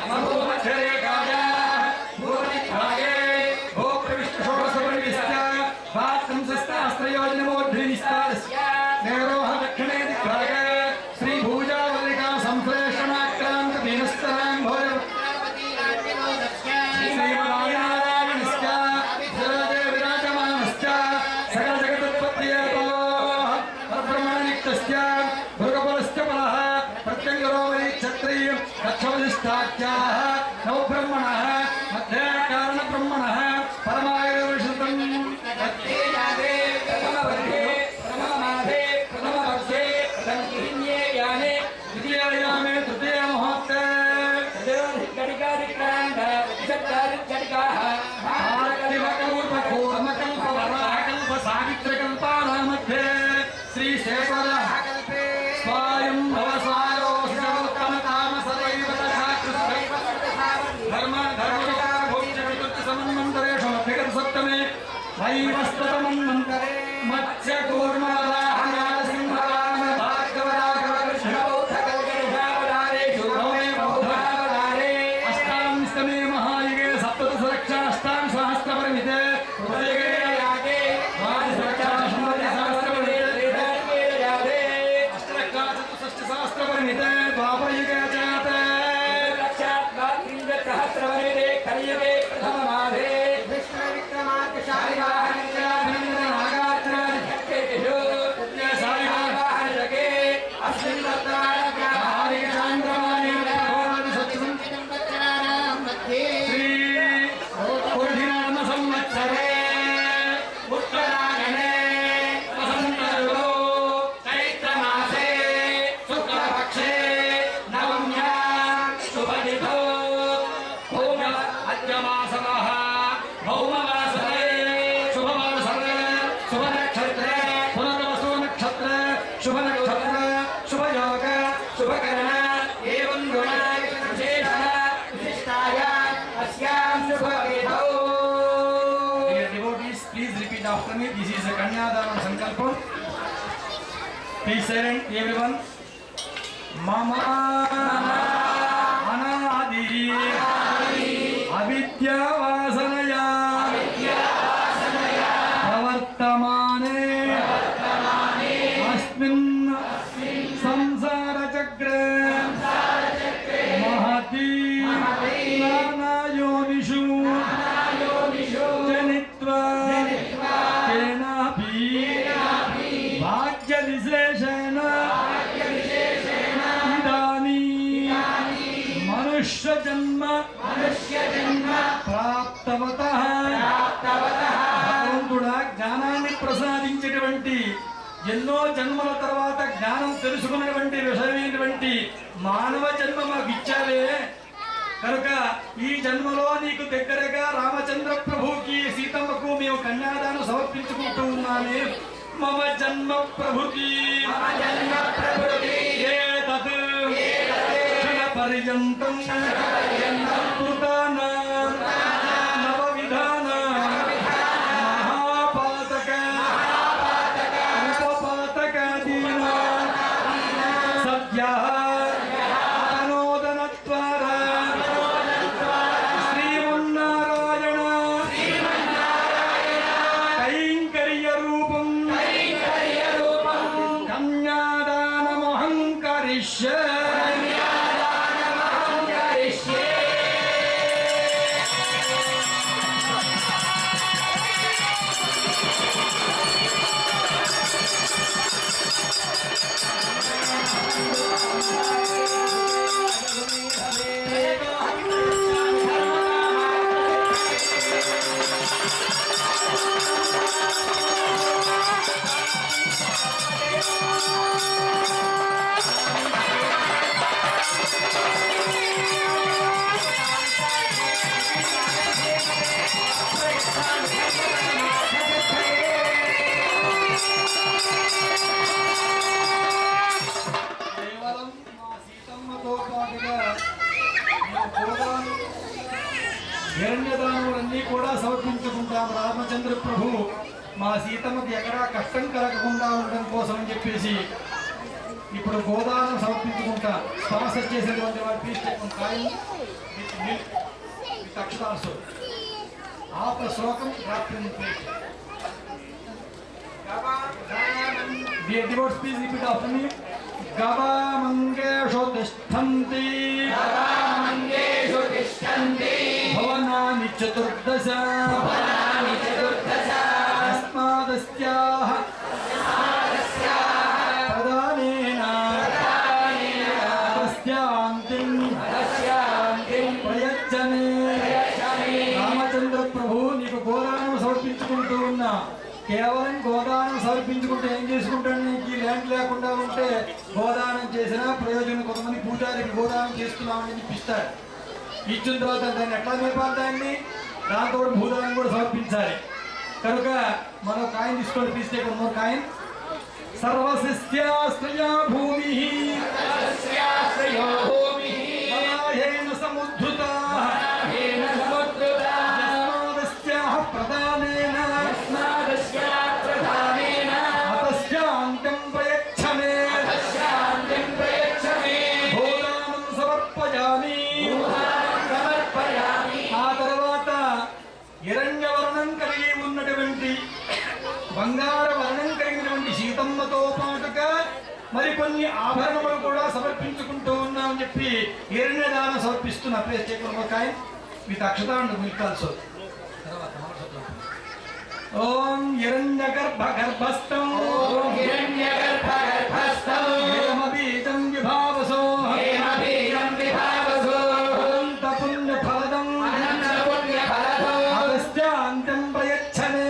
అమభూమధ్యరే కాజా భూమధ్యే భో ప్రవిష్ట షోడశపరివిశ్చ భాత్రం శస్త్రాస్త్రయోజనమోఢ్రి విస్తారస్య నేరోహ దక్షిణే దిక్భాగ శ్రీ భూజావల్లికా సంశ్లేషణాక్రాంత దీనస్తరాం భోజ శ్రీమన్నారాయణశ్చ జలదే విరాజమానశ్చ సకల జగదుత్పత్తియేతో పరబ్రహ్మనిత్యస్య భృగబలస్య బలః ప్రత్యంగరోమణి క్షత్రియ రక్షవధిష్ఠాఖ్యాః నవబ్రహ్మణः మధ్య కారణ బ్రహ్మణः పరమాయుర్విషితం ప్రథమవర్షే ప్రథమమాసే ప్రథమవర్షే ప్రథమహిన్యే యానే ద్వితీయాయామే తృతీయ ముహూర్తే గడికాదిక్రాంత విశబ్దాదిగడికాః ఆర్తిమకల్పకూర్మకల్పవరాకల్ప సావిత్రకల్పానామధ్యే శ్రీశేఖర స్వాయం భవసారోత్తమ తామసరైవ ధర్మధర్మభోజ్యచతుర్థ మధ్యగత సప్తమే వైవస్వతమన్వంతరే మత్స్యకూర్మరాహనాద సింహరామ భార్గవరాఘవ కృష్ణ అష్టాంశమే మహాయుగే సప్తదశలక్ష అష్టాం సహస్రపరిమితే అష్టలక్షాచతుషష్టిసహస్రపరిమితే ద్వాపరయుగే జాతే సహస్రవర్షే కలియుగే ప్రథమమాసే Vishnu Vikramarka Nagarjuna me. This is a Kanyadanam Sankalpam. Please silent everyone. Mama Anadi Avidya Vasanaya Pravartamane Asmin Samsara Chakra Mahati Nana Yonishu Janitva Kenapi Bhagya Visheshana Idani Manushya Janma Praptavatah భగవంతుడా జ్ఞానాన్ని ప్రసాదించేటువంటి ఎన్నో జన్మల తర్వాత జ్ఞానం తెలుసుకున్నటువంటి విషయమైనటువంటి మానవ జన్మ మాకు ఇచ్చావే కనుక ఈ జన్మలో నీకు దగ్గరగా రామచంద్ర ప్రభుకి సీతమ్మకు మేము కన్యాదానం సమర్పించుకుంటూ ఉన్నామే మమ జన్మ ప్రభుకి ఏతత్ క్షణ పర్యంతం కృతానా నవవిధాన మహాపాతక ఉపపాతకాదీనా సద్యః అనోదనత్వార శ్రీమన్నారాయణ కైంకర్య రూపం కన్యాదానమహం కరిష్యే కేవలం మా సీతమ్మతో పాటుగా హిరణ్యదానములన్నీ కూడా సమర్పించుకుంటాం రామచంద్ర ప్రభు మా సీతమ్మకి ఎక్కడా కష్టం కలగకుండా ఉండడం కోసం అని చెప్పేసి ఇప్పుడు గోదానం సమర్పించుకుంటా స్పాన్సర్ చేసేటువంటి వారి పీస్ కాయం విత్ అక్షరాల్స్ ఆప శ్లోకం రాత్రి plate Dear devotees, please repeat after me. Gava mangesho tishthanti Bhavanani chaturdasha Asmadasyaah Pradhanena Tasyantim Prayachane Ramachandra Prabhu నీకు గోదానం సమర్పించుకుంటూ ఉన్నా కేవలం గోదానం సమర్పించుకుంటే ఏం చేసుకుంటాడు నీకు ఈ ల్యాండ్ లేకుండా ఉంటే గోదానం చేసినా ప్రయోజనం కొంతమంది పూజారికి గోదానం చేస్తున్నామని చెప్పిస్తాడు ఇచ్చిన తర్వాత దాన్ని ఎట్లా మేపాలి దాన్ని దాంతో భూదానం కూడా సమర్పించాలి కనుక మనం కాయిన్ తీసుకోండి తీస్తే కొన్ని కాయిన్ సర్వశిష్యాశ్రయా భూమి మలాహేన సముద్ధృత యస్మాదస్యాః ప్రదానేన అతస్యాంతం ప్రయచ్చమే భూదానం సమర్పయామి ఆ తర్వాత హిరణ్యవర్ణం కలిగి ఉన్నటువంటి బంగార వర్ణం కలిగినటువంటి సీతమ్మతో పాటుగా మరికొన్ని ఆభరణములు కూడా సమర్పించుకుంటూ ఉన్నామని చెప్పి హిరణ్యదానం సమర్పిస్తున్న ప్లేస్ చేయకుండా విత్ అక్షతాండు మిల్కాల్సో ఓం హిరణ్యగర్భగర్భస్థం హేమబీజం విభావసో అనంతపుణ్యఫలదం అగస్త్యాంతం ప్రయచ్చమే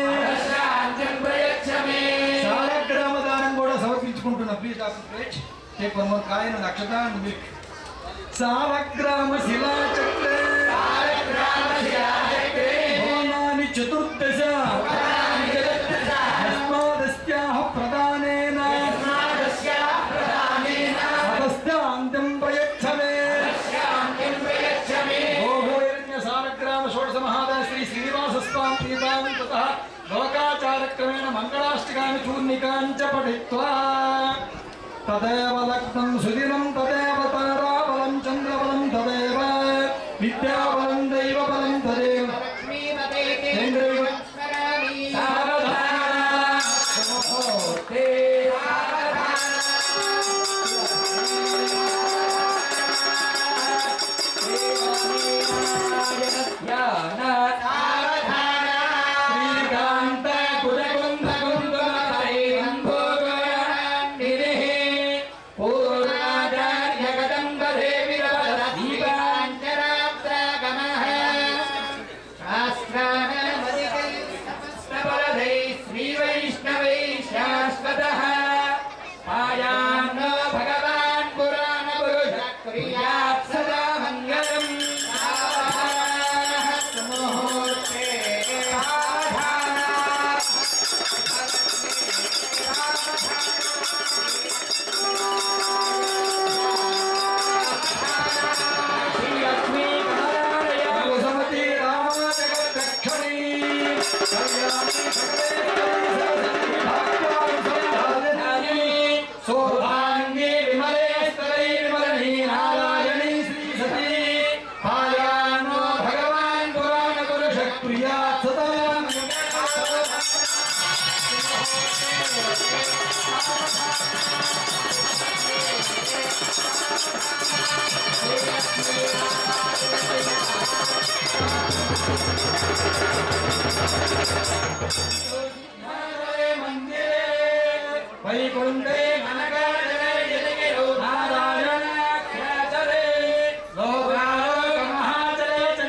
శాలగ్రామదానం కూడా సమర్పించుకుంటున్నా please take one more coin అక్షతాండు మిల్క్ శాలగ్రామ శిలాచక్రే భవనాని చతుర్దశ యస్మాదస్యాః ప్రదానేన అతస్యాంతం ప్రయచ్చమే ఓహో హిరణ్య శాలగ్రామ షోడశ మహాదాయ శ్రీ శ్రీనివాస స్వామి ప్రియతాం తతః లోకాచార కాలక్రమేణ మంగళాష్టకాన్ని చూర్ణికాంచ పఠిత్వా తదేవ లగ్నం సుదినం తదేవ తారాబలం చంద్రబలం తదేవ విద్యాబలం దైవబలం తదేవ సౌభాగ్యే విమలే స్థలై విమలనీ నారాయణీ శ్రీ సతీ పాయానో భగవాన్ పురాణ పురుష ప్రియాత్ సదా వైకుంఠే మనగాజలే జలగిరో నారాయణాఖ్యాచలే లోకాలోక మహాజలే చ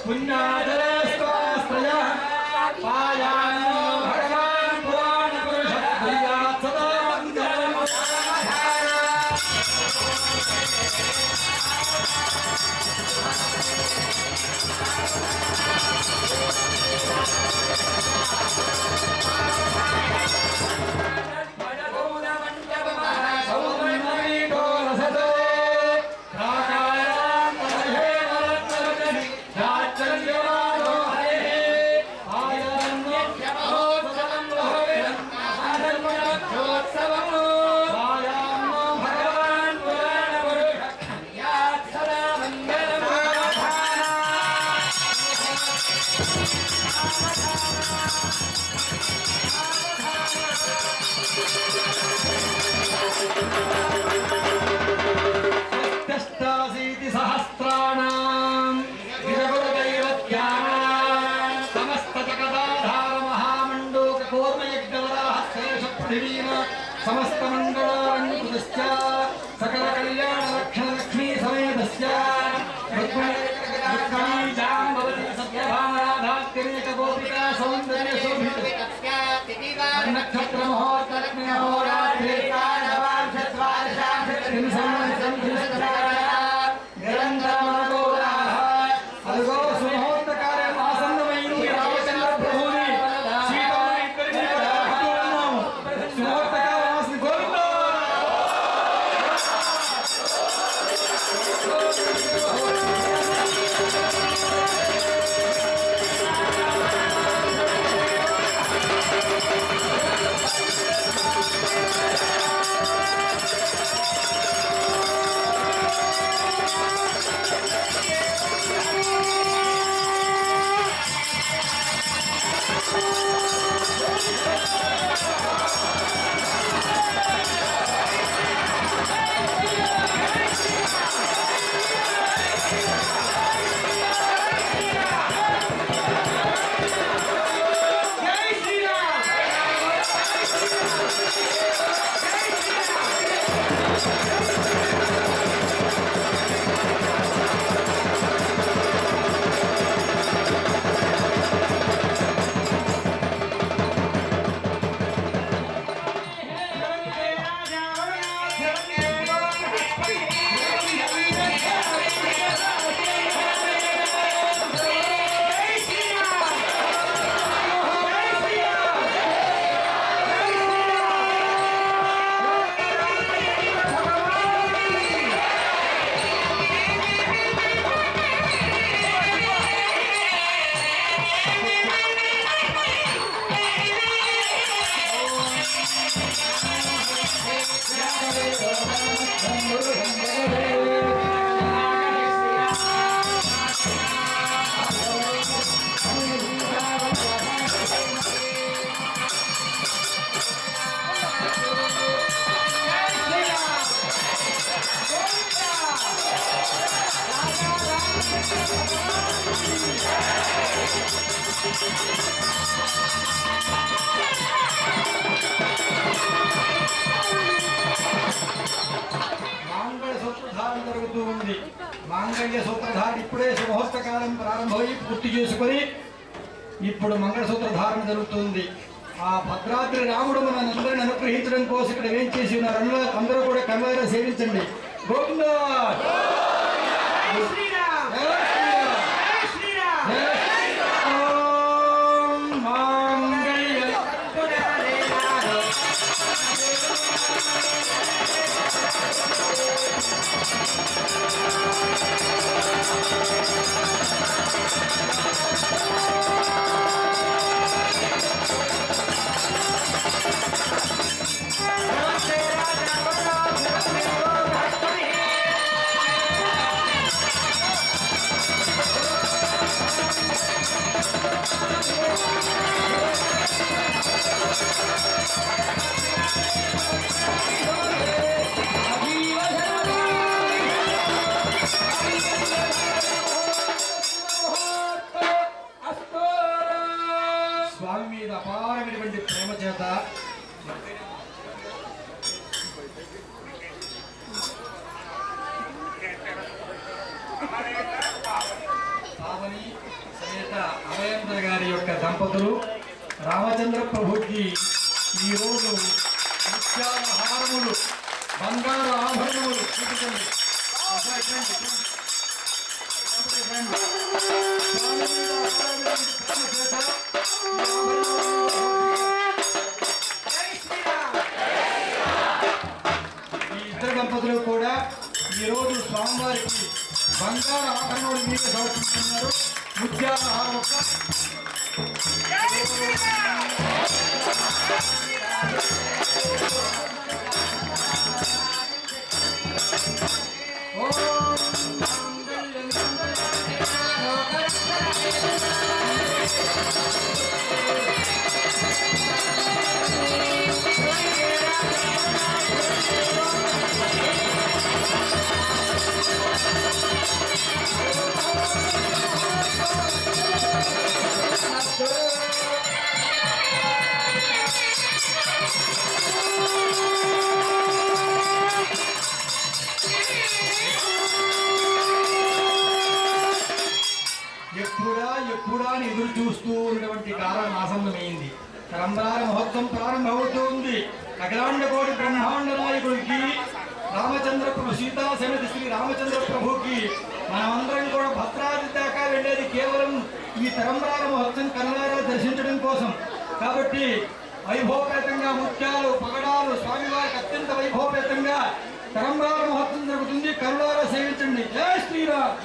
పుణ్యాజలే స్వాశ్రయ పాయానో భగవాన్ పురాణ పురుష ప్రియాత్ సదా మంగళం సప్తష్టాశీతి సహస్రాణాం విరగురదైవత్యానాం సమస్త జగదాధార మహామండూక కూర్మయజ్ఞవరాహ శేష పృథివీమ సమస్త మంగళాలంకృతశ్చ సకల కళ్యాణ రక్షణ లక్ష్మీ సమేతశ్చ రుక్మిణీ జాంబవతి సత్యభామారాధాత్యనేక గోపికా సౌందర్య శోభిత నక్షత్ర ముహూర్త లగ్న హోరాత్రి అదిగో సుముహూర్త కార్యం ఆసన్నమైంది రామచంద్ర ప్రభుని సీతమ్మ ఇద్దరిని ఉన్నాము సుముహూర్త కార్యం ఆసన్న గోవిందా జరుగుతుంది. మాంగళ్య సూత్రధారణ ఇప్పుడే శుభముహూర్త కాలం ప్రారంభమై పూర్తి చేసుకొని ఇప్పుడు మంగళసూత్రధారణ జరుగుతుంది. ఆ భద్రాద్రి రాముడు మనందరిని అనుగ్రహించడం కోసం ఇక్కడ ఏం చేసి ఉన్నారు అందరూ కూడా కళ్ళారా సేవించండి. గోవిందా స్వామి మీద అపారమైనటువంటి ప్రేమ చేత పావని సమేత అభయేంద్ర గారి యొక్క దంపతులు రామచంద్ర ప్రభుకి ఈరోజు ముత్యాలహారములు బంగారు ఆభరణములు చూపించండి. ఈ ఇద్దరు దంపతులు కూడా ఈరోజు స్వామివారికి బంగారు ఆభరణములు మీద సమర్పిస్తున్నారు. ముత్యాలహారం ఎప్పుడా అని ఎదురు చూస్తూ ఉన్నటువంటి కాలం ఆసన్నమైంది. తరంబరాల మహోత్సవం ప్రారంభమవుతూ ఉంది. అఖిలాండ కోటి బ్రహ్మాండ నాయకుడికి రామచంద్ర ప్రభు సీతా సమేత శ్రీ రామచంద్ర ప్రభుకి మనమందరం కూడా భద్రాద్రి దాకా వెళ్ళేది కేవలం ఈ తరంబరాల మహోత్సవం కనులారా దర్శించడం కోసం. కాబట్టి వైభవపేతంగా ముత్యాలు పగడాలు స్వామివారికి అత్యంత వైభవపేతంగా తరంబరాల మహోత్సవం జరుగుతుంది. కనులారా సేవించండి. జై శ్రీరామ్.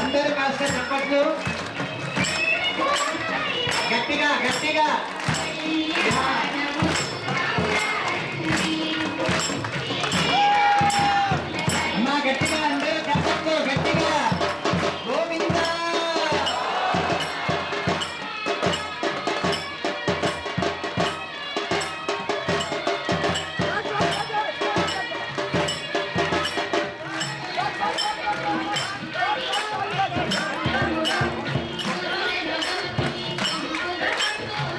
అందరూ కాస్త చెప్పట్లు గట్టిగా గట్టిగా అమ్మా గట్టిగా అందరూ చెప్పట్లు గట్టిగా గోవిందా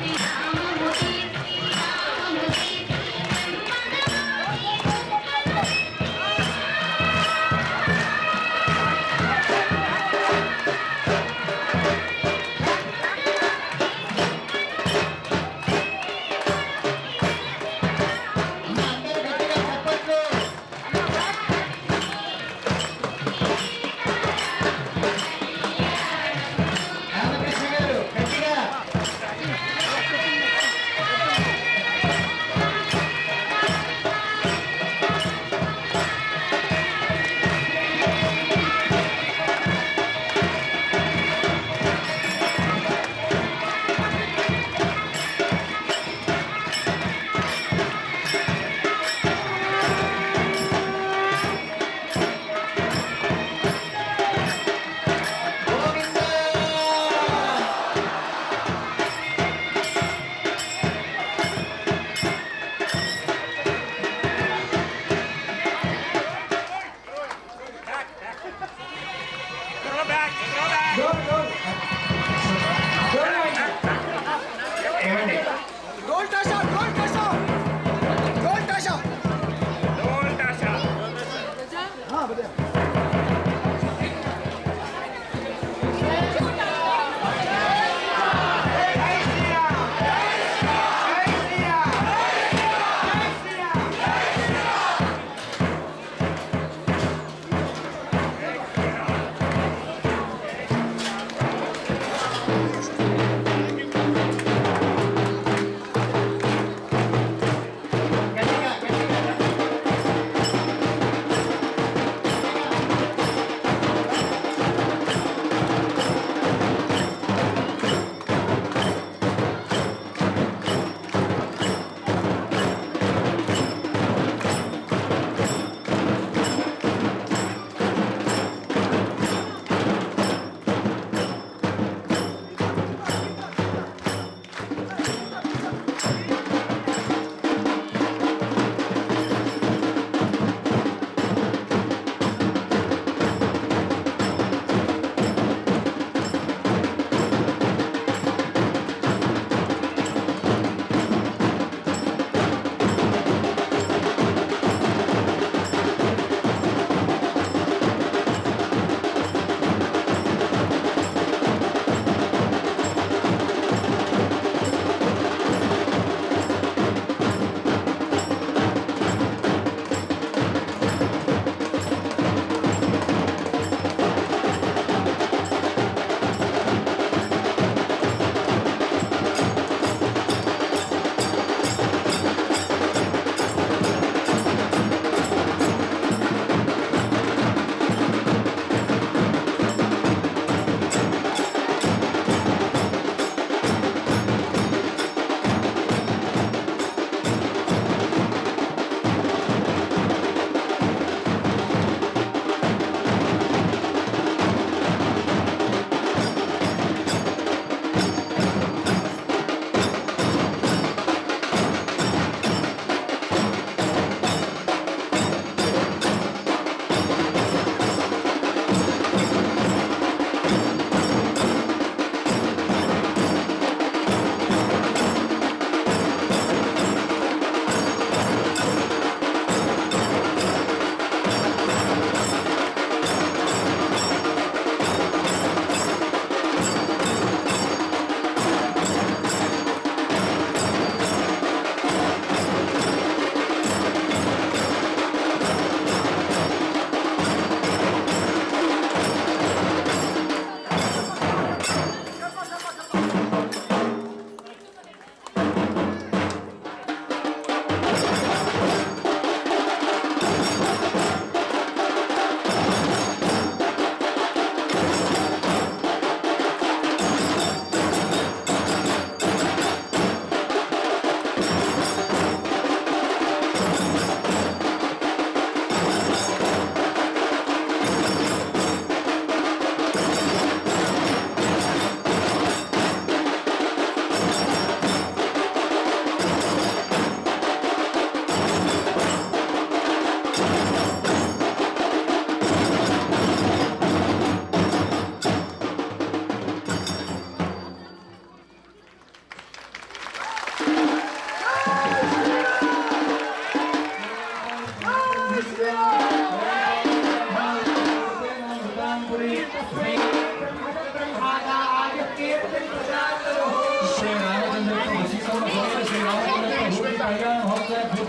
Yeah.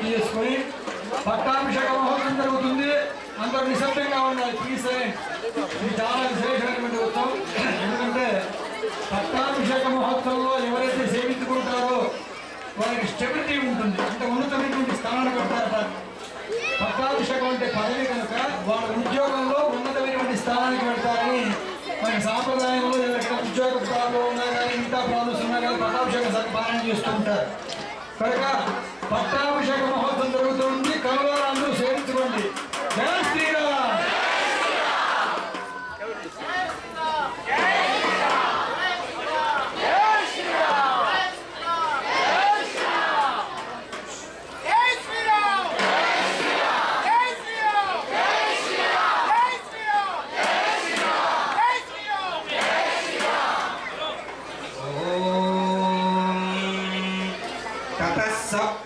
పూర్తి చేసుకొని పట్టాభిషేక మహోత్సవం జరుగుతుంది. అందరూ నిశ్శబ్దంగా ఉండాలి. ప్లీజ్ ఇది చాలా విశేషమైనటువంటి ఉత్సవం. ఎందుకంటే పట్టాభిషేక మహోత్సవంలో ఎవరైతే సేవించుకుంటారో వారికి స్టెబిలిటీ ఉంటుంది, అంటే ఉన్నతమైనటువంటి స్థానాలు పెడతారు. పట్టాభిషేకం అంటే పదవి కనుక వాళ్ళ ఉద్యోగంలో ఉన్నతమైనటువంటి స్థానానికి పెడతారని మన సాంప్రదాయంలో ఎక్కడ ఉద్యోగ ప్రాబ్లం ఉన్నా కానీ మిగతా ప్రాబ్లమ్స్ ఉన్నా కానీ పట్టాభిషేకం పాలన చేస్తుంటారు. కనుక పట్టాభిషేక మహోత్సవం జరుగుతుంది. కనువారు అందరూ సేవించుకోండి. జై శ్రీరామ్.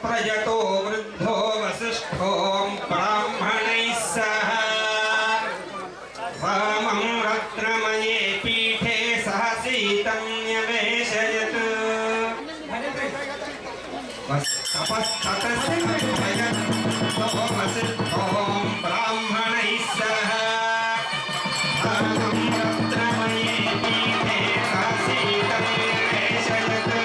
प्रजतो वृद्धो वसिष्ठो ब्राह्मणैः सह वामं रत्नमये पीठे सह सीतं न्यवेशयत् तपस्ततस्तप्रजतो वसिष्ठो ब्राह्मणैः सह वामं रत्नमये पीठे सह सीतं न्यवेशयत्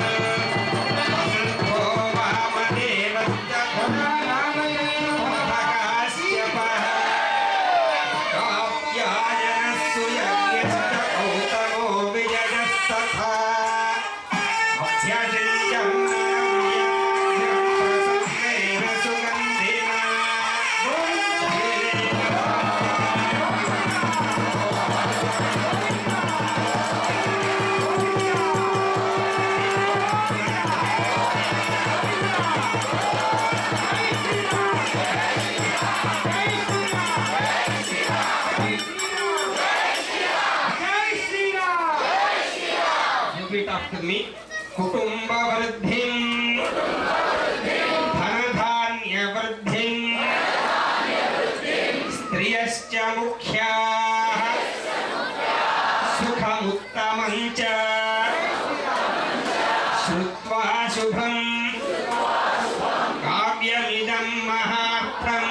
after me. Kutumba vardhim, dhanadhanya vardhim, striyascha mukhyah, sukham uttamancha, shrutva shubham, kavyamidam mahartham,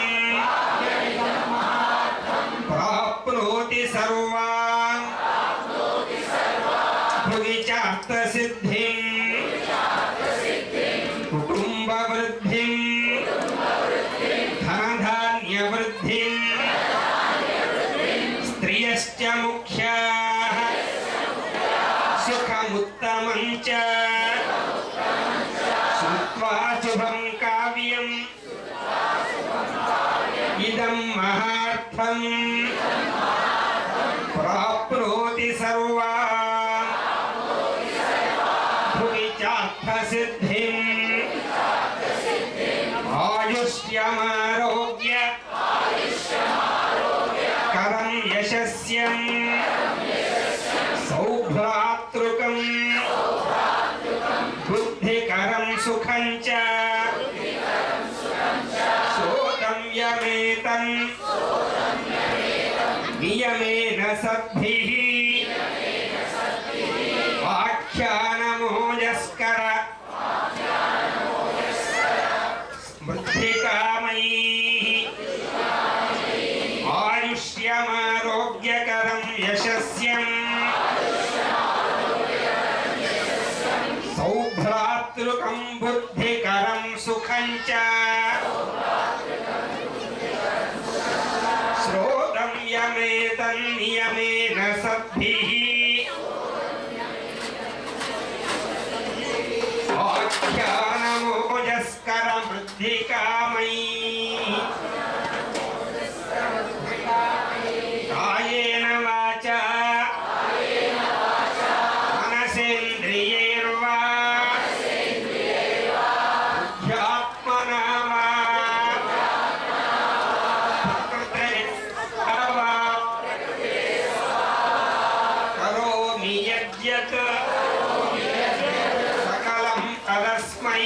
prapnoti sarvam, सिद्धिं कुटुंब वृद्धिं धनधान्य वृद्धिं स्त्रियश्च मुख्याः सुखमुत्तमं च श्रुत्वा शुभं काव्यम् इदं महार्थं प्राप्नोति सर्वा सिद्धिं आयुष्यमारोग्य करं यशस्यं सौभ्रातृकं बुद्धिकरं सुखं च श्रोतं यमेतं नियमेन सद्भिः आख्यानमोजस्कर बुद्धिकामैः आयुष्यमारोग्यकरं यशस्यं सौभ्रातृकं बुद्धिकरं सुखं च श्रोतं यमेतं नियमेन सद्भिः आख्यानमोजस्कर वृद्धिकामैः कायेन वाचा मनसेन्द्रियैर्वा बुद्ध्यात्मना वा करोमि यद्यत् तदस्मै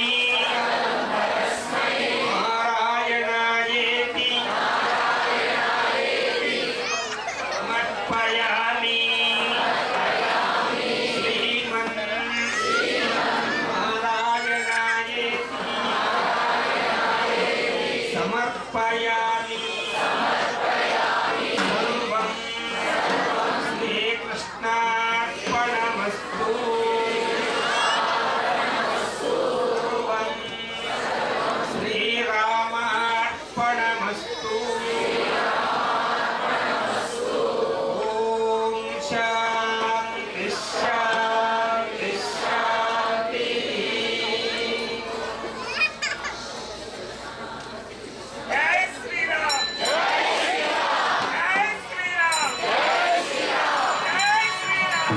సమర్పయామి సర్వం శ్రీకృష్ణార్పణమస్తు సర్వం శ్రీరామార్పణమస్తు ఓం శాంతి శాంతి శాంతి. జై శ్రీరామ్ జై శ్రీరామ్ జై శ్రీరామ్ జై శ్రీరామ్ జై శ్రీరామ్.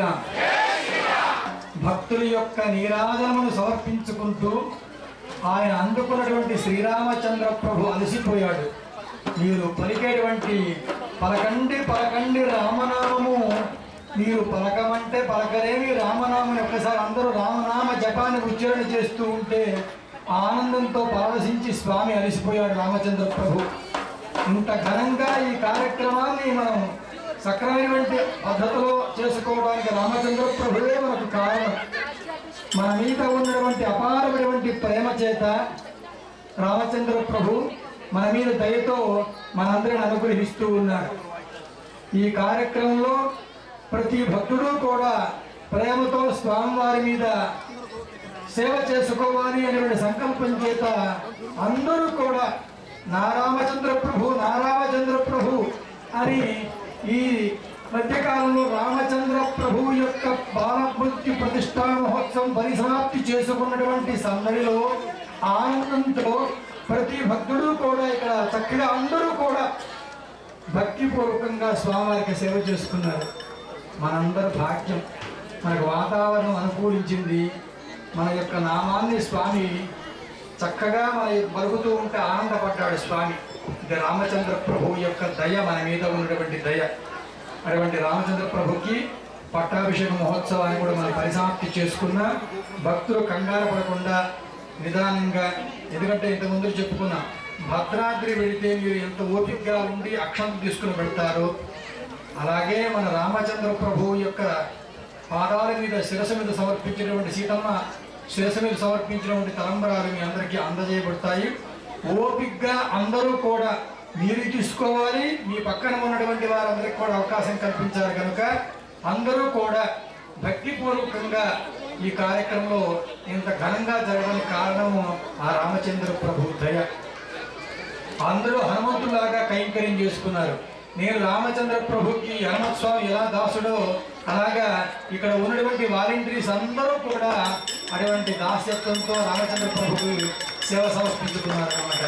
శ్రీరామ్. భక్తుల యొక్క నీరాజనమును సమర్పించుకుంటూ ఆయన అందుకున్నటువంటి శ్రీరామచంద్ర ప్రభు అలసిపోయాడు. మీరు పలికేటువంటి పలకండి రామనామము, మీరు పలకమంటే పలకలేమి రామనామని ఒక్కసారి అందరూ రామనామ జపాన్ని ఉచ్చారణ చేస్తూ ఉంటే ఆనందంతో పరవశించి స్వామి అలసిపోయాడు రామచంద్ర ప్రభు. ఇంత ఘనంగా ఈ కార్యక్రమాన్ని మనం సక్రమైనటువంటి పద్ధతిలో చేసుకోవడానికి రామచంద్ర ప్రభువే మనకు కారణం. మన మీద ఉన్నటువంటి అపారమైనటువంటి ప్రేమ చేత రామచంద్ర ప్రభు మన మీద దయతో మనందరిని అనుగ్రహిస్తూ ఉన్నాడు. ఈ కార్యక్రమంలో ప్రతి భక్తుడు కూడా ప్రేమతో స్వామివారి మీద సేవ చేసుకోవాలి అనేటువంటి సంకల్పం చేత అందరూ కూడా నారామచంద్ర ప్రభు అని ఈ మధ్యకాలంలో రామచంద్ర ప్రభు యొక్క బాలమృత్యు ప్రతిష్టా మహోత్సవం పరిసమాప్తి చేసుకున్నటువంటి సందడిలో ఆనందంతో ప్రతి భక్తుడు కూడా ఇక్కడ చక్కగా అందరూ కూడా భక్తిపూర్వకంగా స్వామివారికి సేవ చేసుకున్నారు. మనందరి భాగ్యం, మనకు వాతావరణం అనుకూలించింది. మన యొక్క నామాన్ని స్వామి చక్కగా మన పలుకుతూ ఉంటే ఆనందపడ్డాడు స్వామి. ఇది రామచంద్ర ప్రభు యొక్క దయ, మన మీద ఉన్నటువంటి దయ. అటువంటి రామచంద్ర ప్రభుకి పట్టాభిషేక మహోత్సవాన్ని కూడా మనం పరిసమాప్తి చేసుకున్న భక్తులు కంగారు పడకుండా నిదానంగా, ఎందుకంటే ఇంతకుముందు చెప్పుకున్నాం, భద్రాద్రి వెళితే మీరు ఎంత ఓపికగా ఉండి అక్షంత తీసుకుని పెడతారో అలాగే మన రామచంద్ర ప్రభువు యొక్క పాదాల మీద శిరస్సు మీద సమర్పించినటువంటి సీతమ్మ శిరస్సు మీద సమర్పించినటువంటి తలంబరాలు మీ అందరికీ అందజేయబడతాయి. ఓపికగా అందరూ కూడా మీరు తీసుకోవాలి, మీ పక్కన ఉన్నటువంటి వారందరికీ కూడా అవకాశం కల్పించారు కనుక అందరూ కూడా భక్తిపూర్వకంగా ఈ కార్యక్రమంలో ఇంత ఘనంగా జరగడానికి కారణము ఆ రామచంద్ర ప్రభు దయ. అందరూ హనుమంతులాగా కైంకర్యం చేసుకున్నారు. నేను రామచంద్ర ప్రభుకి హనుమత్ స్వామి ఎలా దాసుడో అలాగా ఇక్కడ ఉన్నటువంటి వాలంటీర్స్ అందరూ కూడా అటువంటి దాస్యత్వంతో రామచంద్ర ప్రభుకి సేవ సమర్పించుకున్నారు అన్నమాట.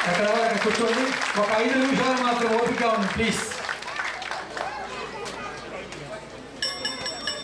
ఎక్కడ కూర్చోండి, ఒక 5 నిమిషాలు మాత్రం ఓపిక ఉంది ప్లీజ్.